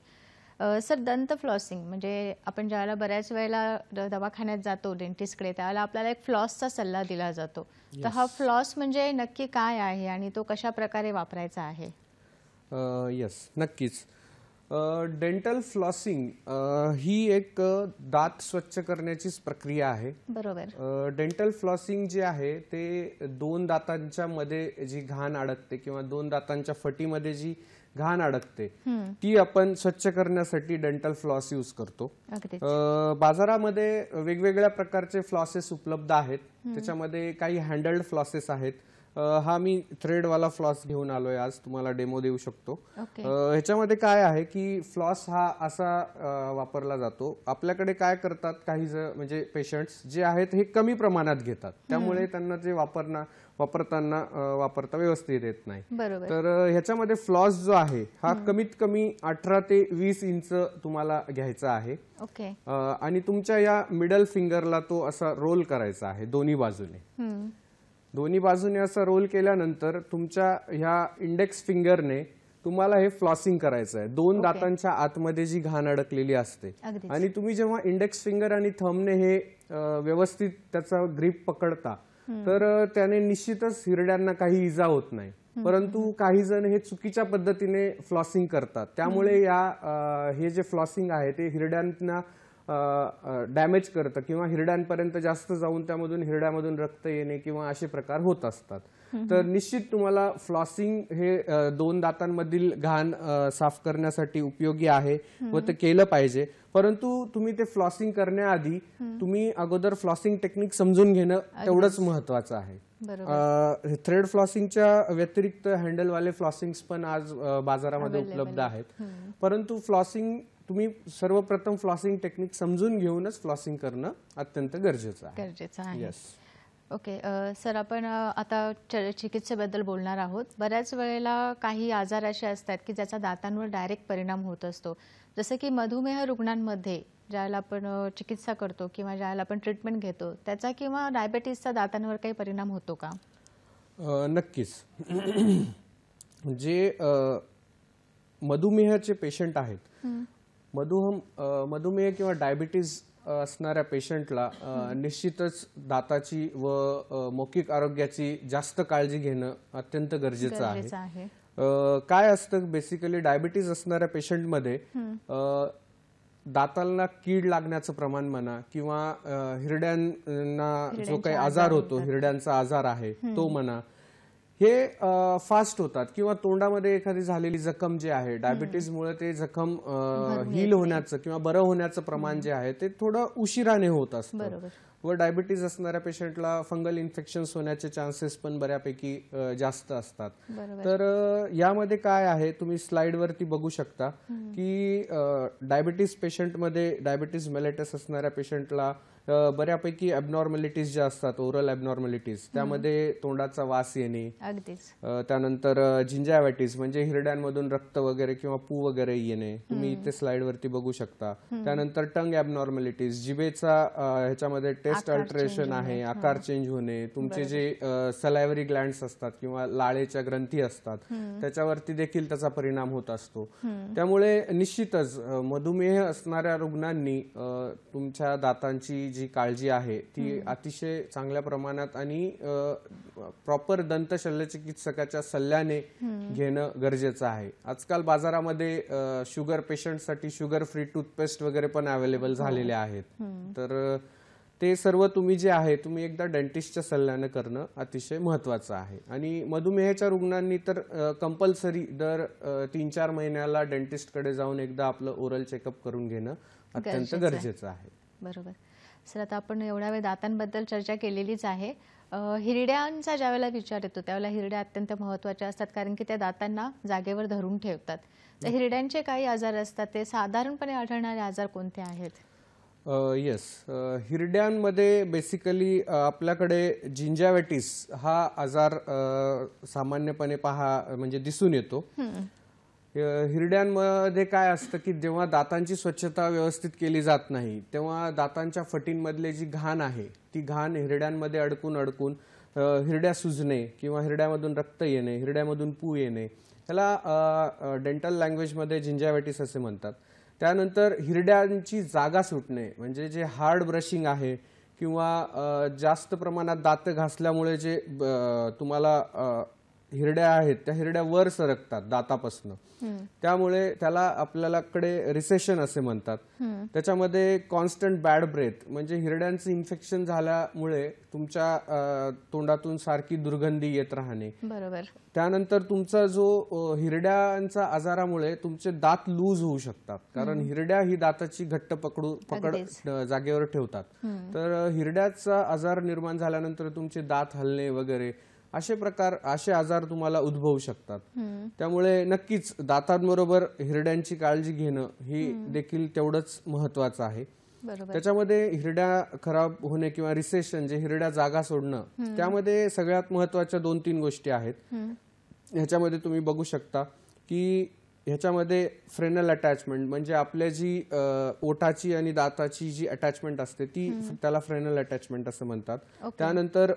सर, दंत फ्लॉसिंग म्हणजे आपण ज्यावेळेला बऱ्याच वेळेला दवाखान्यात जातो डेंटिस्टकडे त्यावेळेला आपल्याला एक फ्लॉसचा सल्ला दिला जातो. तर हा फ्लॉस म्हणजे नक्की काय आहे आणि तो कशा प्रकारे वापरायचा आहे? येस, नक्कीच. डेंटल फ्लॉसिंग ही एक दात स्वच्छ करण्याचीच प्रक्रिया आहे. बरोबर. डेंटल फ्लॉसिंग जे आहे ते दोन दातांच्या मध्ये जी घाण अडकते किंवा दोन दातांच्या फटीमध्ये जी घाण अडकते ती आपण स्वच्छ करण्यासाठी डेंटल फ्लॉस यूज करतो. बाजारामध्ये वेगवेगळ्या प्रकारचे फ्लॉसेस उपलब्ध आहेत. त्याच्यामध्ये काही हँडल्ड फ्लॉसेस आहेत. हा मी थ्रेडवाला फ्लॉस घेऊन आलोय, आज तुम्हाला डेमो देऊ शकतो. ह्याच्यामध्ये काय आहे की फ्लॉस हा असा वापरला जातो. आपल्याकडे काय करतात काही म्हणजे पेशंट्स जे आहेत हे कमी प्रमाणात घेतात, त्यामुळे त्यांना ते वापरताना वापरता व्यवस्थित येत नाही. तर ह्याच्यामध्ये फ्लॉस जो आहे हा कमीत कमी 18 ते 20 इंच तुम्हाला घ्यायचा आहे आणि तुमच्या या मिडल फिंगरला तो असा रोल करायचा आहे दोन्ही बाजूने असा रोल केल्यानंतर तुमच्या ह्या इंडेक्स फिंगरने तुम्हाला हे फ्लॉसिंग करायचं आहे. दोन दातांच्या आतमध्ये जी घाण अडकलेली असते आणि तुम्ही जेव्हा इंडेक्स फिंगर आणि थंबने हे व्यवस्थित त्याचा ग्रिप पकडता तर त्याने निश्चितच हिरड्यांना काही इजा होत नाही. परंतु काही जण हे चुकीच्या पद्धतीने फ्लॉसिंग करतात, त्यामुळे हे जे फ्लॉसिंग आहे ते हिरड्यांना डॅमेज करतं किंवा हिरड्यांपर्यंत जास्त जाऊन त्यामधून हिरड्यामधून रक्त येणे किंवा असे प्रकार होत असतात. तर निश्चित तुम्हाला फ्लॉसिंग हे दोन दातांमधील घाण साफ करण्यासाठी उपयोगी आहे व ते केलं पाहिजे. परंतु तुम्ही ते फ्लॉसिंग करण्याआधी तुम्ही अगोदर फ्लॉसिंग टेक्निक समजून घेणं तेवढंच महत्वाचं आहे. थ्रेड फ्लॉसिंगच्या व्यतिरिक्त हँडलवाले फ्लॉसिंग्स पण आज बाजारामध्ये उपलब्ध आहेत. परंतु फ्लॉसिंग तुम्ही सर्वप्रथम फ्लॉसिंग टेक्निक समजून घेऊनच फ्लॉसिंग करणं अत्यंत गरजेचं आहे. येस. ओके सर, आपण आता चिकित्सेबद्दल बोलणार आहोत. बऱ्याच वेळेला काही आजार असे असतात की ज्याचा दातांवर डायरेक्ट परिणाम होत असतो, जसं की मधुमेह रुग्णांमध्ये ज्याला आपण चिकित्सा करतो किंवा ज्याला आपण ट्रीटमेंट घेतो त्याचा किंवा डायबेटीसचा दातांवर काही परिणाम होतो का? नक्कीच. जे मधुमेहाचे पेशंट आहेत, मधुमेह किंवा डायबिटीज असणाऱ्या पेशंटला निश्चितच दाताची व मौखिक आरोग्याची जास्त काळजी घेणं अत्यंत गरजेचं आहे. काय असतं बेसिकली डायबिटीज असणाऱ्या पेशंटमध्ये दातांना कीड लागण्याचं प्रमाण म्हणा किंवा हिरड्यांना जो काही आजार होतो, हिरड्यांचा आजार आहे तो म्हणा, हे फास्ट होतात किंवा तोंडामध्ये एखादी झालेली जखम जे आहे डायबिटीजमुळे ते जखम हील होण्याचं किंवा बरं होण्याचं प्रमाण जे आहे ते थोडं उशिराने होत असतं व डायबिटीज असणाऱ्या पेशंटला फंगल इन्फेक्शन्स होण्याचे चान्सेस पण बऱ्यापैकी जास्त असतात. तर यामध्ये काय आहे, तुम्ही स्लाइडवरती बघू शकता की डायबिटीज पेशंटमध्ये, डायबिटीज मेलेटस असणाऱ्या पेशंटला बऱ्यापैकी ॲबनॉर्मॅलिटीज ज्या असतात, ओरल ॲबनॉर्मॅलिटीज, त्यामध्ये तोंडाचा वास येणे, त्यानंतर जिंजायव्हायटिस म्हणजे हिरड्यांमधून रक्त वगैरे किंवा पू वगैरे येणे, तुम्ही इथे स्लाइडवरती बघू शकता. त्यानंतर टंग ॲबनॉर्मॅलिटीज, जिभेचा ह्याच्यामध्ये टेस्ट अल्टरेशन आहे, आकार चेंज होणे, तुमचे जे सलायव्हरी ग्लँड्स असतात किंवा लाळेच्या ग्रंथी असतात त्याच्यावरती देखील त्याचा परिणाम होत असतो. त्यामुळे निश्चितच मधुमेह असणाऱ्या रुग्णांनी तुमच्या दातांची जी काळजी आहे ती अतिशय चांगल्या प्रमाणात आणि प्रॉपर दंत शल्यचिकित्सकाच्या सल्ल्याने घेणं गरजेचं आहे. आजकाल बाजारामध्ये शुगर पेशंटसाठी शुगर फ्री टूथपेस्ट वगैरे पण अवेलेबल झालेले आहेत. तर ते सर्व तुम्ही जे आहे तुम्ही एकदा डेंटिस्टच्या सल्ल्याने करणं अतिशय महत्वाचं आहे. आणि मधुमेहाच्या रुग्णांनी तर कंपल्सरी दर 3-4 महिन्याला डेंटिस्टकडे जाऊन एकदा आपलं ओरल चेकअप करून घेणं अत्यंत गरजेचं आहे. बरोबर सर, आता आपण एवढ्या वेळ दातांबद्दल चर्चा केलेलीच आहे. हिरड्यांचा ज्यावेळेला विचार येतो त्यावेळेला हिरड्या अत्यंत महत्त्वाच्या असतात, कारण की त्या दातांना जागेवर धरून ठेवतात. तर हिरड्यांचे काही आजार असतात, ते साधारणपणे आढळणारे आजार कोणते आहेत? येस, हिरड्यांमध्ये बेसिकली आपल्याकडे जिंजायव्हायटिस हा आजार सामान्यपणे म्हणजे दिसून येतो. हिरड्यांमध्ये काय असतं की जेव्हा दातांची स्वच्छता व्यवस्थित केली जात नाही तेव्हा दातांच्या फटींमधले जी घाण आहे ती घाण हिरड्यांमध्ये अडकून हिरड्या सुजणे किंवा हिरड्यामधून रक्त येणे, हिरड्यामधून पू येणे, ह्याला डेंटल लँग्वेजमध्ये जिंजायव्हायटिस असे म्हणतात. त्यानंतर हिरड्यांची जागा सुटणे म्हणजे जे हार्ड ब्रशिंग आहे किंवा जास्त प्रमाणात दात घासल्यामुळे जे तुम्हाला हिरड्या आहेत त्या हिरड्या वर सरकतात दातापासून, त्यामुळे त्याला आपल्याकडे रिसेशन असे म्हणतात. त्याच्यामध्ये कॉन्स्टंट बॅड ब्रेथ म्हणजे हिरड्यांचं इन्फेक्शन झाल्यामुळे तुमच्या तोंडातून सारखी दुर्गंधी येत राहणे. बरोबर. त्यानंतर तुमचा जो हिरड्यांचा आजारामुळे तुमचे दात लूज होऊ शकतात, कारण हिरड्या ही दाताची घट्ट पकड जागेवर ठेवतात. तर हिरड्याचा आजार निर्माण झाल्यानंतर तुमचे दात हलणे वगैरे असे आजार तुम्हाला उद्भवू शकतात. त्यामुळे नक्कीच दातांबरोबर हिरड्यांची काळजी घेणं ही देखील तेवढंच महत्वाचं आहे. त्याच्यामध्ये हिरड्या खराब होणे किंवा रिसेशन जे हिरड्या जागा सोडणं, त्यामध्ये सगळ्यात महत्वाच्या 2-3 गोष्टी आहेत. ह्याच्यामध्ये तुम्ही बघू शकता की ह्याच्यामध्ये फ्रेनल अटॅचमेंट म्हणजे आपल्या जी ओठाची आणि दाताची जी अटॅचमेंट असते ती त्याला फ्रेनल अटॅचमेंट असं म्हणतात. त्यानंतर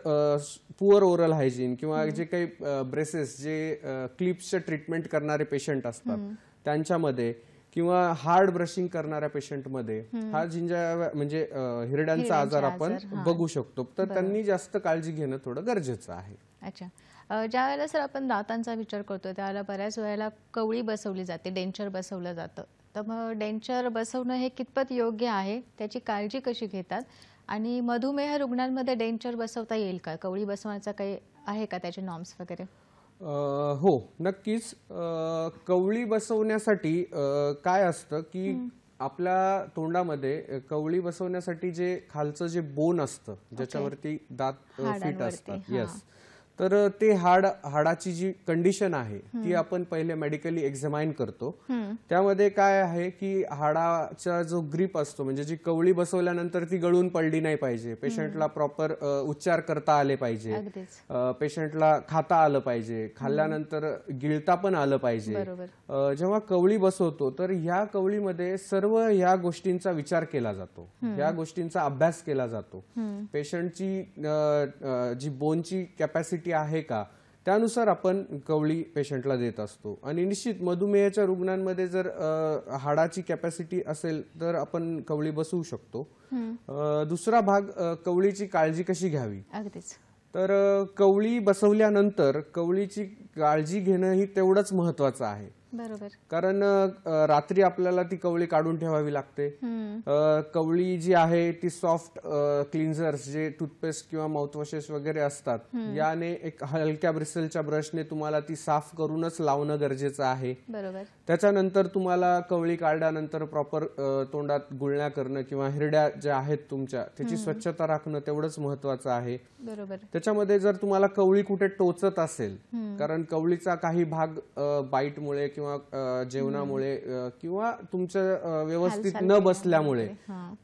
पुअर ओरल हायजीन किंवा जे काही ब्रेसेस जे क्लिप्सचे ट्रीटमेंट करणारे पेशंट असतात त्यांच्यामध्ये किंवा हार्ड ब्रशिंग करणाऱ्या पेशंटमध्ये हा म्हणजे हिरड्यांचा आजार आपण बघू शकतो. तर त्यांनी जास्त काळजी घेणं थोडं गरजेचं आहे. अच्छा, ज्या वेळेला सर आपण दातांचा विचार करतो त्यावेळेला बऱ्याच वेळेला कवळी बसवली जाते, डेंचर बसवलं जातं. तर मग डेंचर बसवणं हे कितपत योग्य आहे, त्याची काळजी कशी घेतात, आणि मधुमेह रुग्णांमध्ये डेंचर बसवता येईल का? कवळी बसवण्याचा काही आहे का त्याचे नॉर्म्स वगैरे? हो, नक्कीच. कवळी बसवण्यासाठी काय असतं की आपल्या तोंडामध्ये कवळी बसवण्यासाठी जे खालचं जे बोन असतं ज्याच्यावरती दात फिट असतात, येस, तर ते हाडाची जी कंडिशन आहे ती आपण पहिले मेडिकली एक्झामाइन करतो. त्यामध्ये काय आहे की हाडाचा जो ग्रीप असतो म्हणजे जी कवळी बसवल्यानंतर ती गळून पडली नाही पाहिजे, पेशंटला प्रॉपर उच्चार करता आले पाहिजे, पेशंटला खाता आलं पाहिजे, खाल्ल्यानंतर गिळता पण आलं पाहिजे. जेव्हा कवळी बसवतो तर ह्या कवळीमध्ये सर्व ह्या गोष्टींचा विचार केला जातो, ह्या गोष्टींचा अभ्यास केला जातो. पेशंटची जी बोनची कॅपॅसिटी आहे का त्यानुसार आपण कवळी पेशंटला देत असतो. आणि निश्चित मधुमेहाच्या रुग्णांमध्ये जर हाडाची कॅपॅसिटी असेल तर आपण कवळी बसवू शकतो. दुसरा भाग, कवळीची काळजी कशी घ्यावी. तर कवळी बसवल्यानंतर कवळीची काळजी घेणं ही तेवढंच महत्वाचं आहे. बरोबर. कारण रात्री आपल्याला ती कवळी काढून ठेवावी लागते. कवळी जी आहे ती सॉफ्ट क्लिन्झर्स जे टूथपेस्ट किंवा माउथवॉशेस वगैरे असतात याने एक हलक्या ब्रिसलच्या ब्रशने तुम्हाला ती साफ करूनच लावणं गरजेचं आहे. बरोबर. त्याच्यानंतर तुम्हाला कवळी काढल्यानंतर प्रॉपर तोंडात गुळण्या करणं किंवा हिरड्या ज्या आहेत तुमच्या त्याची स्वच्छता राखणं तेवढंच महत्वाचं आहे. बरोबर. त्याच्यामध्ये जर तुम्हाला कवळी कुठे टोचत असेल, कारण कवळीचा काही भाग बाईटमुळे किंवा जेवणामुळे किंवा तुमच्या व्यवस्थित न बसल्यामुळे,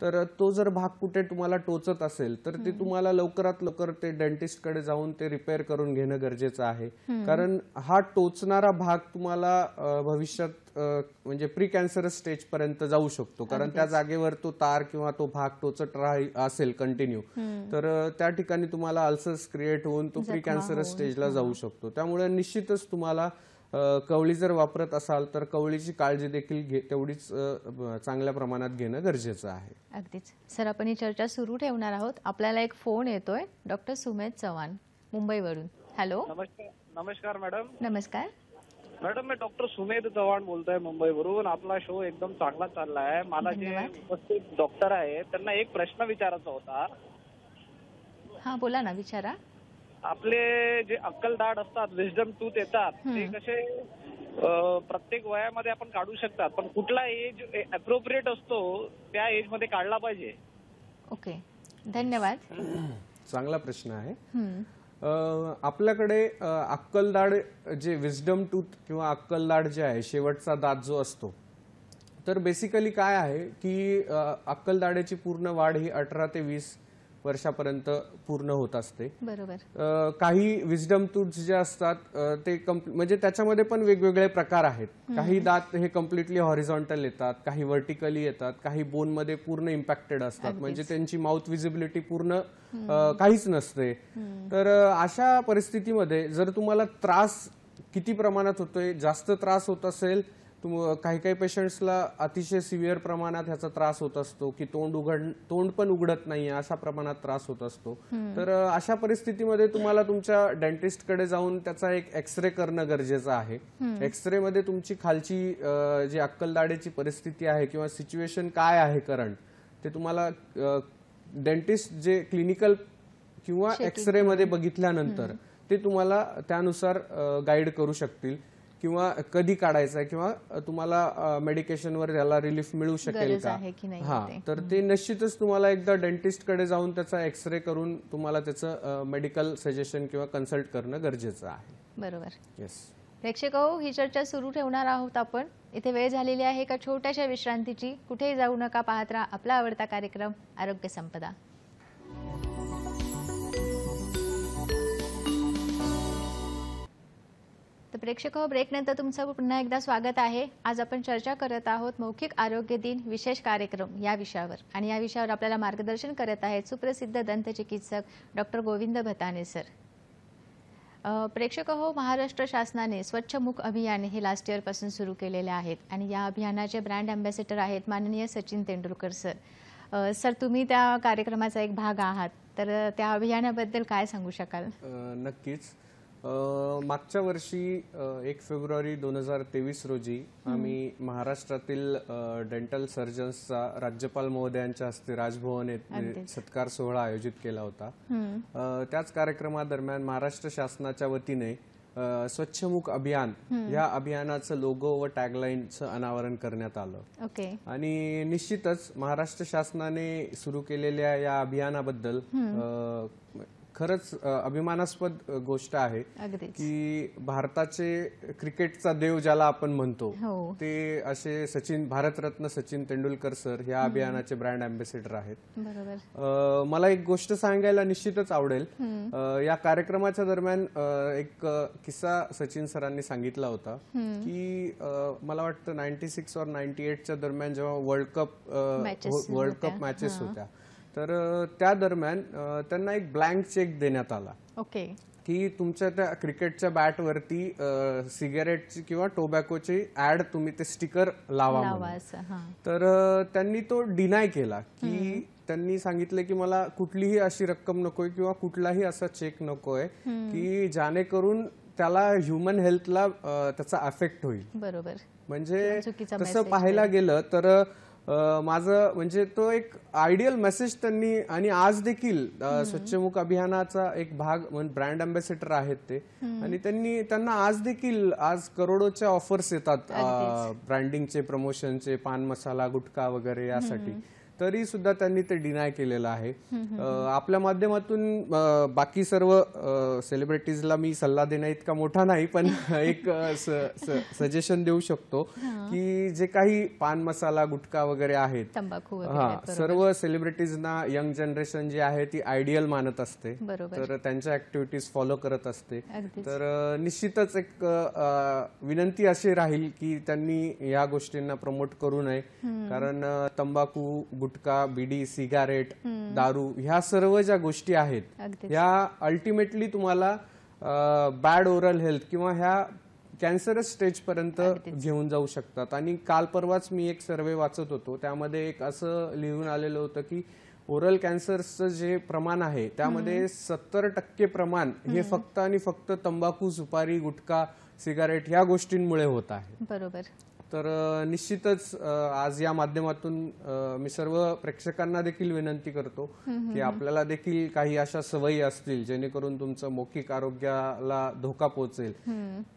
तर तो जर भाग कुठे तुम्हाला टोचत असेल तर ते तुम्हाला लवकरात लवकर ते डेंटिस्ट कडे जाऊन ते रिपेअर करून घेणं गरजेचं आहे. कारण हा टोचणारा भाग तुम्हाला भविष्यात म्हणजे प्री कॅन्सरस स्टेज पर्यंत जाऊ शकतो. कारण त्या जागेवर तो तार किंवा तो भाग टोचत असेल कंटिन्यू, तर त्या ठिकाणी तुम्हाला अल्सर्स क्रिएट होऊन तो प्री कॅन्सरस स्टेजला जाऊ शकतो. त्यामुळे निश्चितच तुम्हाला कवळी जर वापरत असाल तर कवळीची काळजी देखील तेवढीच चांगल्या प्रमाणात घेणं गरजेचं आहे. अगदीच सर, आपण ही चर्चा सुरू ठेवणार आहोत. आपल्याला एक फोन येतोय डॉक्टर सुमेध चव्हाण मुंबईवरून. हॅलो. नमस्कार मॅडम. नमस्कार मॅडम, मी डॉक्टर सुमेध चव्हाण बोलतोय मुंबईवरून. आपला शो एकदम चांगला चालला आहे. मला जे उपस्थित डॉक्टर आहे त्यांना एक प्रश्न विचारायचा होता. हा बोला ना, विचारा. आपले जे अक्कलदाढ असतात, विजडम टूथ येतात, ते कसे प्रत्येक वयामध्ये आपण काढू शकतात, पण कुठला एज अप्रोप्रिएट असतो त्या एज मध्ये काढला पाहिजे? ओके, धन्यवाद. चांगला प्रश्न आहे. आपल्याकडे अक्कलदाढ जे विजडम टूथ किंवा अक्कलदाढ जे आहे, शेवटचा दात जो असतो, तर बेसिकली काय आहे की अक्कलदाढेची पूर्ण वाढ ही 18 ते 20 वर्षापर्यंत पूर्ण होत असते. बरोबर. काही विजडम टूथ जे असतात ते म्हणजे त्याच्यामध्ये पण वेगवेगळे प्रकार आहेत. काही दात हे कम्प्लिटली हॉरिझॉन्टल येतात, काही व्हर्टिकली येतात, काही बोन मध्ये पूर्ण इम्पॅक्टेड असतात, म्हणजे त्यांची माउथ विजिबिलिटी पूर्ण काहीच नसते. तर अशा परिस्थितीमध्ये जर तुम्हाला त्रास किती प्रमाणात होतोय, जास्त त्रास होत असेल, काही काही पेशंट्सला अतिशय सिव्हिअर प्रमाणात ह्याचा त्रास होत असतो की तोंड पण उघडत नाही, अशा प्रमाणात त्रास होत असतो. तर अशा परिस्थितीमध्ये तुम्हाला तुमच्या डेंटिस्ट कडे जाऊन त्याचा एक एक्सरे करणं गरजेचं आहे. एक्सरे मध्ये तुमची खालची जी अक्कलदाढेची परिस्थिती आहे किंवा सिच्युएशन काय आहे करंट, ते तुम्हाला डेंटिस्ट जे क्लिनिकल किंवा एक्सरे मध्ये बघितल्यानंतर ते तुम्हाला त्यानुसार गाईड करू शकतील किंवा कधी काढायचं आहे किंवा तुम्हाला मेडिकेशनवर त्याला रिलीफ मिळू शकेल का. हा, तर ते निश्चितच तुम्हाला एकदा डेंटिस्ट कडे जाऊन त्याचा एक्सरे करून तुम्हाला त्याचं मेडिकल सजेशन किंवा कन्सल्ट करणं गरजेचं आहे. बरोबर. येस. प्रेक्षक हो, ही चर्चा सुरू ठेवणार आहोत आपण. इथे वेळ झालेली आहे एका छोट्याशा विश्रांतीची. कुठेही जाऊ नका, पाहत राहा आपला आवडता कार्यक्रम आरोग्य संपदा. तर प्रेक्षक हो, ब्रेक नंतर तुमचं पुन्हा एकदा स्वागत आहे. आज आपण चर्चा करत आहोत मौखिक आरोग्य दिन विशेष कार्यक्रम या विषयावर, आणि या विषयावर आपल्याला मार्गदर्शन करत आहेत सुप्रसिद्ध दंतचिकित्सक डॉक्टर गोविंद भताने सर. प्रेक्षक हो, महाराष्ट्र शासनाने स्वच्छ मुख अभियान हे लास्ट इयर पासून सुरू केलेले आहेत, आणि या अभियानाचे ब्रँड अँबॅसेडर आहेत माननीय सचिन तेंडुलकर सर. सर, तुम्ही त्या कार्यक्रमाचा एक भाग आहात, तर त्या अभियानाबद्दल काय सांगू शकाल? नक्कीच. मागच्या वर्षी 1 फेब्रुवारी 2023 रोजी आम्ही महाराष्ट्रातील डेंटल सर्जन्सचा राज्यपाल महोदयांच्या हस्ते राजभवन येथे सत्कार सोहळा आयोजित केला होता. त्याच कार्यक्रमादरम्यान महाराष्ट्र शासनाच्या वतीने स्वच्छमुख अभियान या अभियानाचं लोगो व टॅगलाईनचं अनावरण करण्यात आलं. आणि निश्चितच महाराष्ट्र शासनाने सुरू केलेल्या या अभियानाबद्दल खरंच अभिमानास्पद गोष्ट आहे की भारताचे क्रिकेटचा देव ज्याला आपण म्हणतो ते असे भारतरत्न सचिन तेंडुलकर सर या अभियानाचे ब्रँड अँबॅसेडर आहेत. मला एक गोष्ट सांगायला निश्चितच आवडेल. या कार्यक्रमाच्या दरम्यान एक किस्सा सचिन सरांनी सांगितला होता की मला वाटतं 96 और 98च्या दरम्यान जेव्हा वर्ल्ड कप मॅचेस होत्या, तर त्या दरम्यान त्यांना एक ब्लँक चेक देण्यात आला की तुमच्या त्या क्रिकेटच्या बॅटवरती सिगारेटची किंवा टोबॅकोची ऍड तुम्ही ते स्टिकर लावा. तर त्यांनी तो डिनाय केला की त्यांनी सांगितले की मला कुठलीही अशी रक्कम नकोय किंवा कुठलाही असा चेक नकोय की ज्याने करून त्याला ह्युमन हेल्थला त्याचा अफेक्ट होईल. बरोबर. म्हणजे चुकीचा तसं message पाहायला गेलं तर माझं म्हणजे तो एक आयडियल मेसेज त्यांनी, आणि आज देखील स्वच्छमुख अभियानाचा एक भाग म्हणून ब्रँड अँबॅसेडर आहेत ते, आणि त्यांना आज देखील करोडोच्या ऑफर्स येतात ब्रँडिंगचे, प्रमोशनचे, पान मसाला, गुटखा वगैरे यासाठी, तरी सुद्धा त्यांनी ते डिनाय केलेलं आहे. आपल्या माध्यमातून बाकी सर्व सेलिब्रिटीजला मी सल्ला देण्या इतका मोठा नाही, पण एक सजेशन देऊ शकतो की जे काही पान मसाला, गुटखा वगैरे आहेत, तंबाखू, सर्व सेलिब्रिटीजना यंग जनरेशन जी आहे ती आयडियल मानत असते, तर त्यांच्या ऍक्टिव्हिटीज फॉलो करत असते. तर निश्चितच एक विनंती अशी राहील की त्यांनी या गोष्टींना प्रमोट करू नये, कारण तंबाखू, गुटखा, बिडी, सिगारेट, दारू ह्या सर्व ज्या गोष्टी आहेत ह्या अल्टिमेटली तुम्हाला बॅड ओरल हेल्थ किंवा ह्या कॅन्सरस स्टेज पर्यंत घेऊन जाऊ शकतात. आणि काल परवाच मी एक सर्वे वाचत होतो, त्यामध्ये एक असं लिहून आलेलं होतं की ओरल कॅन्सरचं जे प्रमाण आहे त्यामध्ये 70% प्रमाण हे फक्त आणि फक्त तंबाखू, सुपारी, गुटखा, सिगारेट ह्या गोष्टींमुळे होत आहे. बरोबर. तर निश्चितच आज या माध्यमातून मी सर्व प्रेक्षकांना देखील विनंती करतो की आपल्याला देखील काही अशा सवयी असतील जेणेकरून तुमचं मौखिक आरोग्याला धोका पोहोचेल,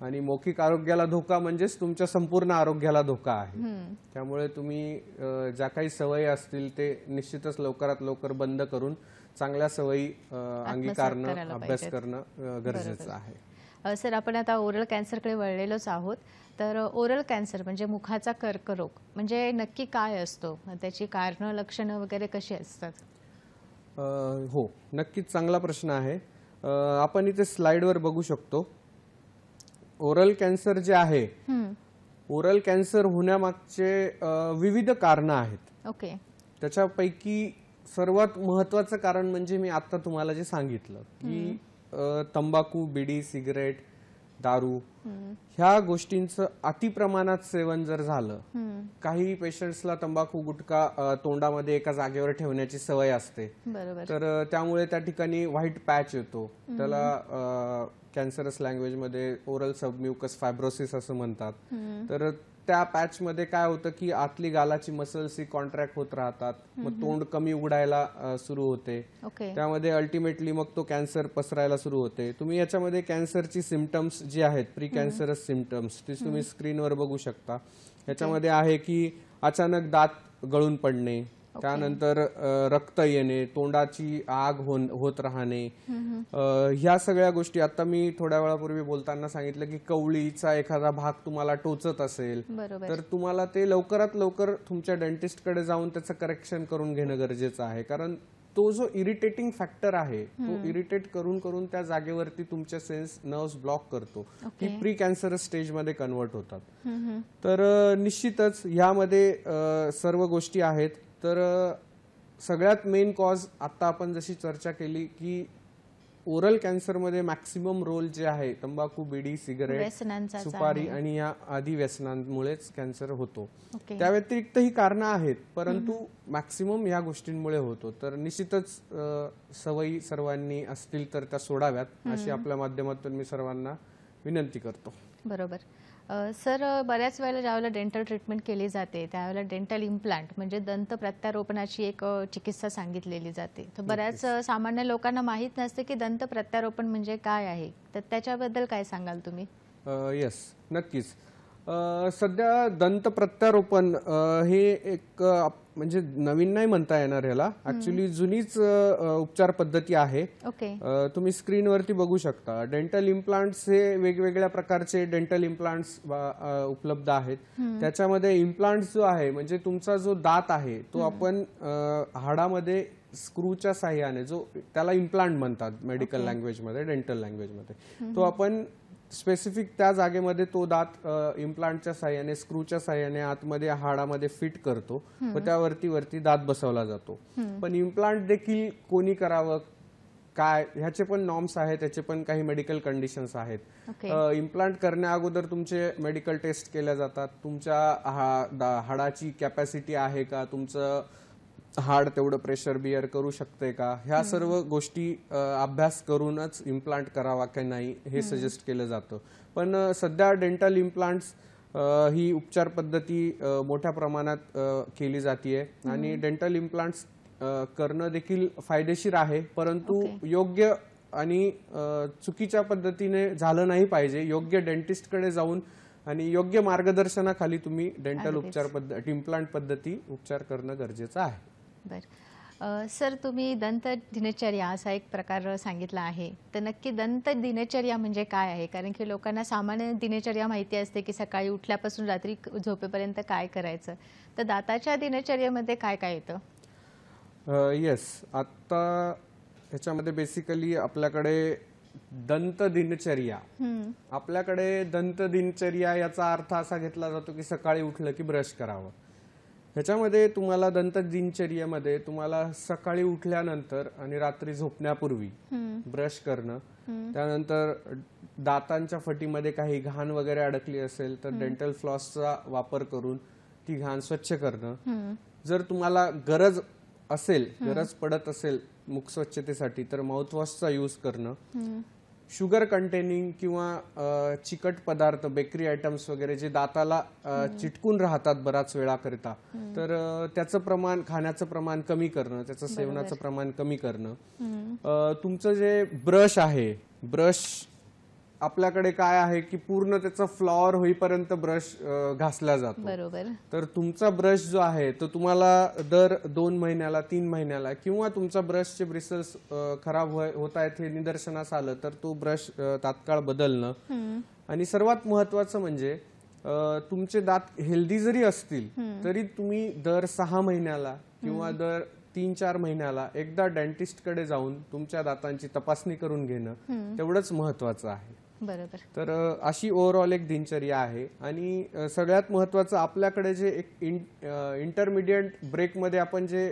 आणि मौखिक आरोग्याला धोका म्हणजेच तुमच्या संपूर्ण आरोग्याला धोका आहे. त्यामुळे तुम्ही ज्या काही सवयी असतील ते निश्चितच लवकरात लवकर बंद करून चांगल्या सवयी अंगीकारणं, अभ्यास करणं गरजेचं आहे. सर, आपण आता ओरल कॅन्सरकडे वळलेलोच आहोत, तर ओरल कॅन्सर म्हणजे मुखाचा कर्करोग म्हणजे नक्की काय असतो, त्याची कारणं, लक्षणं वगैरे कशी असतात? हो, नक्कीच चांगला प्रश्न आहे. आपण इथे स्लाइडवर बघू शकतो. ओरल कॅन्सर जे आहे, ओरल कॅन्सर होण्यामागचे विविध कारणं आहेत. ओके. त्याच्यापैकी सर्वात महत्वाचं कारण म्हणजे मी आता तुम्हाला जे सांगितलं की तंबाखू, बिडी, सिगरेट, दारू ह्या गोष्टींचं अतिप्रमाणात सेवन जर झालं, काही पेशंट्सला तंबाखू, गुटखा तोंडामध्ये एका जागेवर ठेवण्याची सवय असते, तर त्यामुळे त्या ठिकाणी व्हाईट पॅच येतो, त्याला कॅन्सरस लँग्वेजमध्ये ओरल सबम्युकस फायब्रोसिस असं म्हणतात. तर त्या पॅच मध्ये काय होतं की आतली गालाची मसल्स ही कॉन्ट्रॅक्ट होत राहतात, मग तोंड कमी उघडायला सुरू होते, त्यामध्ये अल्टिमेटली मग तो कॅन्सर पसरायला सुरू होते. तुम्ही याच्यामध्ये कॅन्सरची सिम्पटम्स जी आहेत, प्री कॅन्सरस सिम्पटम्स, ती तुम्ही स्क्रीनवर बघू शकता. याच्यामध्ये आहे की अचानक दात गळून पडणे, त्यानंतर रक्त येणे, तोंडाची आग होत राहणे, ह्या सगळ्या गोष्टी. आता मी थोड्या वेळापूर्वी बोलताना सांगितलं की कवळीचा एखादा भाग तुम्हाला टोचत असेल तर तुम्हाला ते लवकरात लवकर तुमच्या डेंटिस्टकडे जाऊन त्याचं करेक्शन करून घेणं गरजेचं आहे, कारण तो जो इरिटेटिंग फॅक्टर आहे तो इरिटेट करून करून त्या जागेवरती तुमच्या सेन्स नर्व्स ब्लॉक करतो, की प्री कॅन्सरस स्टेजमध्ये कन्वर्ट होतात. तर निश्चितच ह्यामध्ये सर्व गोष्टी आहेत. तर सगळ्यात मेन कॉज आता आपण जशी चर्चा केली की ओरल कॅन्सरमध्ये मॅक्सिमम रोल जे आहे तंबाखू, बिडी, सिगारेट, सुपारी आणि या आदी व्यसनांमुळेच कॅन्सर होतो. त्या व्यतिरिक्त ही कारणं आहेत, परंतु मॅक्सिमम या गोष्टींमुळे होतो. तर निश्चितच सवयी सर्वांनी असतील तर त्या सोडाव्यात अशी आपल्या माध्यमातून मी सर्वांना विनंती करतो. बरोबर. सर, बऱ्याच वेळेला ज्यावेळेला डेंटल ट्रीटमेंट केली जाते त्यावेळेला डेंटल इम्प्लांट म्हणजे दंत प्रत्यारोपणाची एक चिकित्सा सांगितलेली जाते. तर बऱ्याच सामान्य लोकांना माहीत नसते की दंत प्रत्यारोपण म्हणजे काय आहे, तर त्याच्याबद्दल काय सांगाल तुम्ही? येस, नक्कीच. सध्या दंत प्रत्यारोपण हे एक म्हणजे नवीन नाही म्हणता येणार याला, ऍक्च्युली जुनीच उपचार पद्धती आहे. तुम्ही स्क्रीनवरती बघू शकता. डेंटल इम्प्लांट्स हे वेगवेगळ्या प्रकारचे डेंटल इम्प्लांट्स उपलब्ध आहेत. त्याच्यामध्ये इम्प्लांट्स जो आहे म्हणजे तुमचा जो दात आहे तो आपण हाडामध्ये स्क्रूच्या साह्याने, जो त्याला इम्प्लांट म्हणतात मेडिकल लँग्वेजमध्ये, डेंटल लँग्वेजमध्ये, तो आपण स्पेसिफिक त्या जागेमध्ये तो दात इम्प्लांटच्या साह्याने, स्क्रूच्या साह्याने आतमध्ये हाडामध्ये फिट करतो व त्यावरती दात बसवला जातो. पण इम्प्लांट देखील कोणी करावं, काय, ह्याचे पण नॉर्म्स आहेत, त्याचे पण काही मेडिकल कंडिशन्स आहेत. इम्प्लांट करण्या अगोदर तुमचे मेडिकल टेस्ट केल्या जातात. तुमच्या हाडाची कॅपॅसिटी आहे का, तुमचं हाड तेवढं प्रेशर बिअर करू शकते का, ह्या सर्व गोष्टी अभ्यास करूनच इम्प्लांट करावा की नाही हे सजेस्ट केलं जातं. पण सध्या डेंटल इम्प्लांट्स ही उपचार पद्धती मोठ्या प्रमाणात केली जाते आणि डेंटल इम्प्लांट्स करणं देखील फायदेशीर आहे, परंतु योग्य आणि चुकीच्या पद्धतीने झालं नाही पाहिजे. योग्य डेंटिस्टकडे जाऊन आणि योग्य मार्गदर्शनाखाली तुम्ही डेंटल उपचार पद्धती इम्प्लांट पद्धती उपचार करणं गरजेचं आहे. बर सर, तुम्ही दंत दिनचर्या असा एक प्रकार सांगितला आहे, तर नक्की दंत दिनचर्या म्हणजे काय आहे? कारण की लोकांना सामान्य दिनचर्या माहिती असते की सकाळी उठल्यापासून रात्री झोपेपर्यंत काय करायचं, तर दाताच्या दिनचर्येमध्ये काय काय येतं? येस, आता ह्याच्यामध्ये बेसिकली आपल्याकडे दंत दिनचर्या याचा अर्थ असा घेतला जातो की सकाळी उठलं की ब्रश करावं. ह्याच्यामध्ये तुम्हाला दंत दिनचर्येमध्ये तुम्हाला सकाळी उठल्यानंतर आणि रात्री झोपण्यापूर्वी ब्रश करणं, त्यानंतर दातांच्या फटीमध्ये काही घाण वगैरे अडकली असेल तर डेंटल फ्लॉसचा वापर करून ती घाण स्वच्छ करणं. जर तुम्हाला गरज पडत असेल मुख स्वच्छतेसाठी तर माउथवॉशचा यूज करणं. शुगर कंटेनिंग किंवा चिकट पदार्थ, बेकरी आयटम्स वगैरे जे दाताला चिटकून राहतात बराच वेळाकरिता, तर त्याचं प्रमाण, खाण्याचं प्रमाण कमी करणं, त्याचं सेवनाचं प्रमाण कमी करणं. तुमचं जे ब्रश आहे, ब्रश आपल्याकडे काय आहे की पूर्ण त्याचा फ्लॉवर होईपर्यंत ब्रश घासला जातो. बरोबर. तर तुमचा ब्रश जो आहे तो तुम्हाला दर 2 महिन्याला 3 महिन्याला किंवा तुमचा ब्रशचे ब्रिसल्स खराब होत आहेत हे निदर्शनास आलं तर तो ब्रश तात्काळ बदलणं. आणि सर्वात महत्वाचं म्हणजे तुमचे दात हेल्दी जरी असतील तरी तुम्ही दर 6 महिन्याला किंवा दर 3-4 महिन्याला एकदा डेंटिस्टकडे जाऊन तुमच्या दातांची तपासणी करून घेणं तेवढंच महत्वाचं आहे. बरोबर. तर अशी ओव्हरऑल एक दिनचर्या आहे. आणि सगळ्यात महत्वाचं आपल्याकडे जे एक इंटरमिडिएट ब्रेकमध्ये आपण जे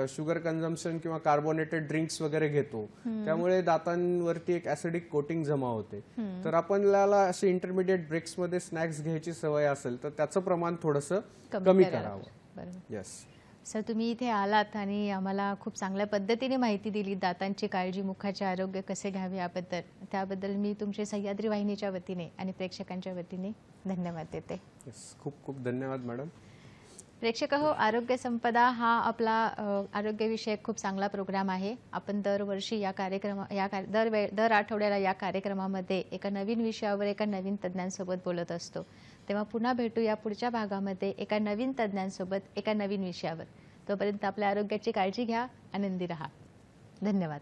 शुगर कन्झम्पशन किंवा कार्बोनेटेड ड्रिंक्स वगैरे घेतो त्यामुळे दातांवरती एक ऍसिडिक कोटिंग जमा होते. तर आपल्याला असे इंटरमिडिएट ब्रेक्समध्ये स्नॅक्स घ्यायची सवय असेल तर त्याचं प्रमाण थोडंसं कमी करावं. येस सर, तुम्ही इथे आलात आणि आम्हाला खूप चांगल्या पद्धतीने माहिती दिली दातांची काळजी, मुखाचे आरोग्य कसे घ्यावे याबद्दल. त्याबद्दल मी तुमचे सह्याद्री वाहिनीच्या वतीने आणि प्रेक्षकांच्या वतीने धन्यवाद देते. खूप खूप धन्यवाद मॅडम. प्रेक्षक हो, आरोग्य संपदा हा आपला आरोग्यविषयक खूप चांगला प्रोग्राम आहे. आपण दरवर्षी दर आठवड्याला या कार्यक्रमामध्ये एका नवीन विषयावर एका नवीन तज्ज्ञांसोबत बोलत असतो. तेव्हा पुन्हा भेटू या पुढच्या भागामध्ये एका नवीन तज्ज्ञांसोबत एका नवीन विषयावर. तोपर्यंत आपल्या आरोग्याची काळजी घ्या, आनंदी रहा. धन्यवाद.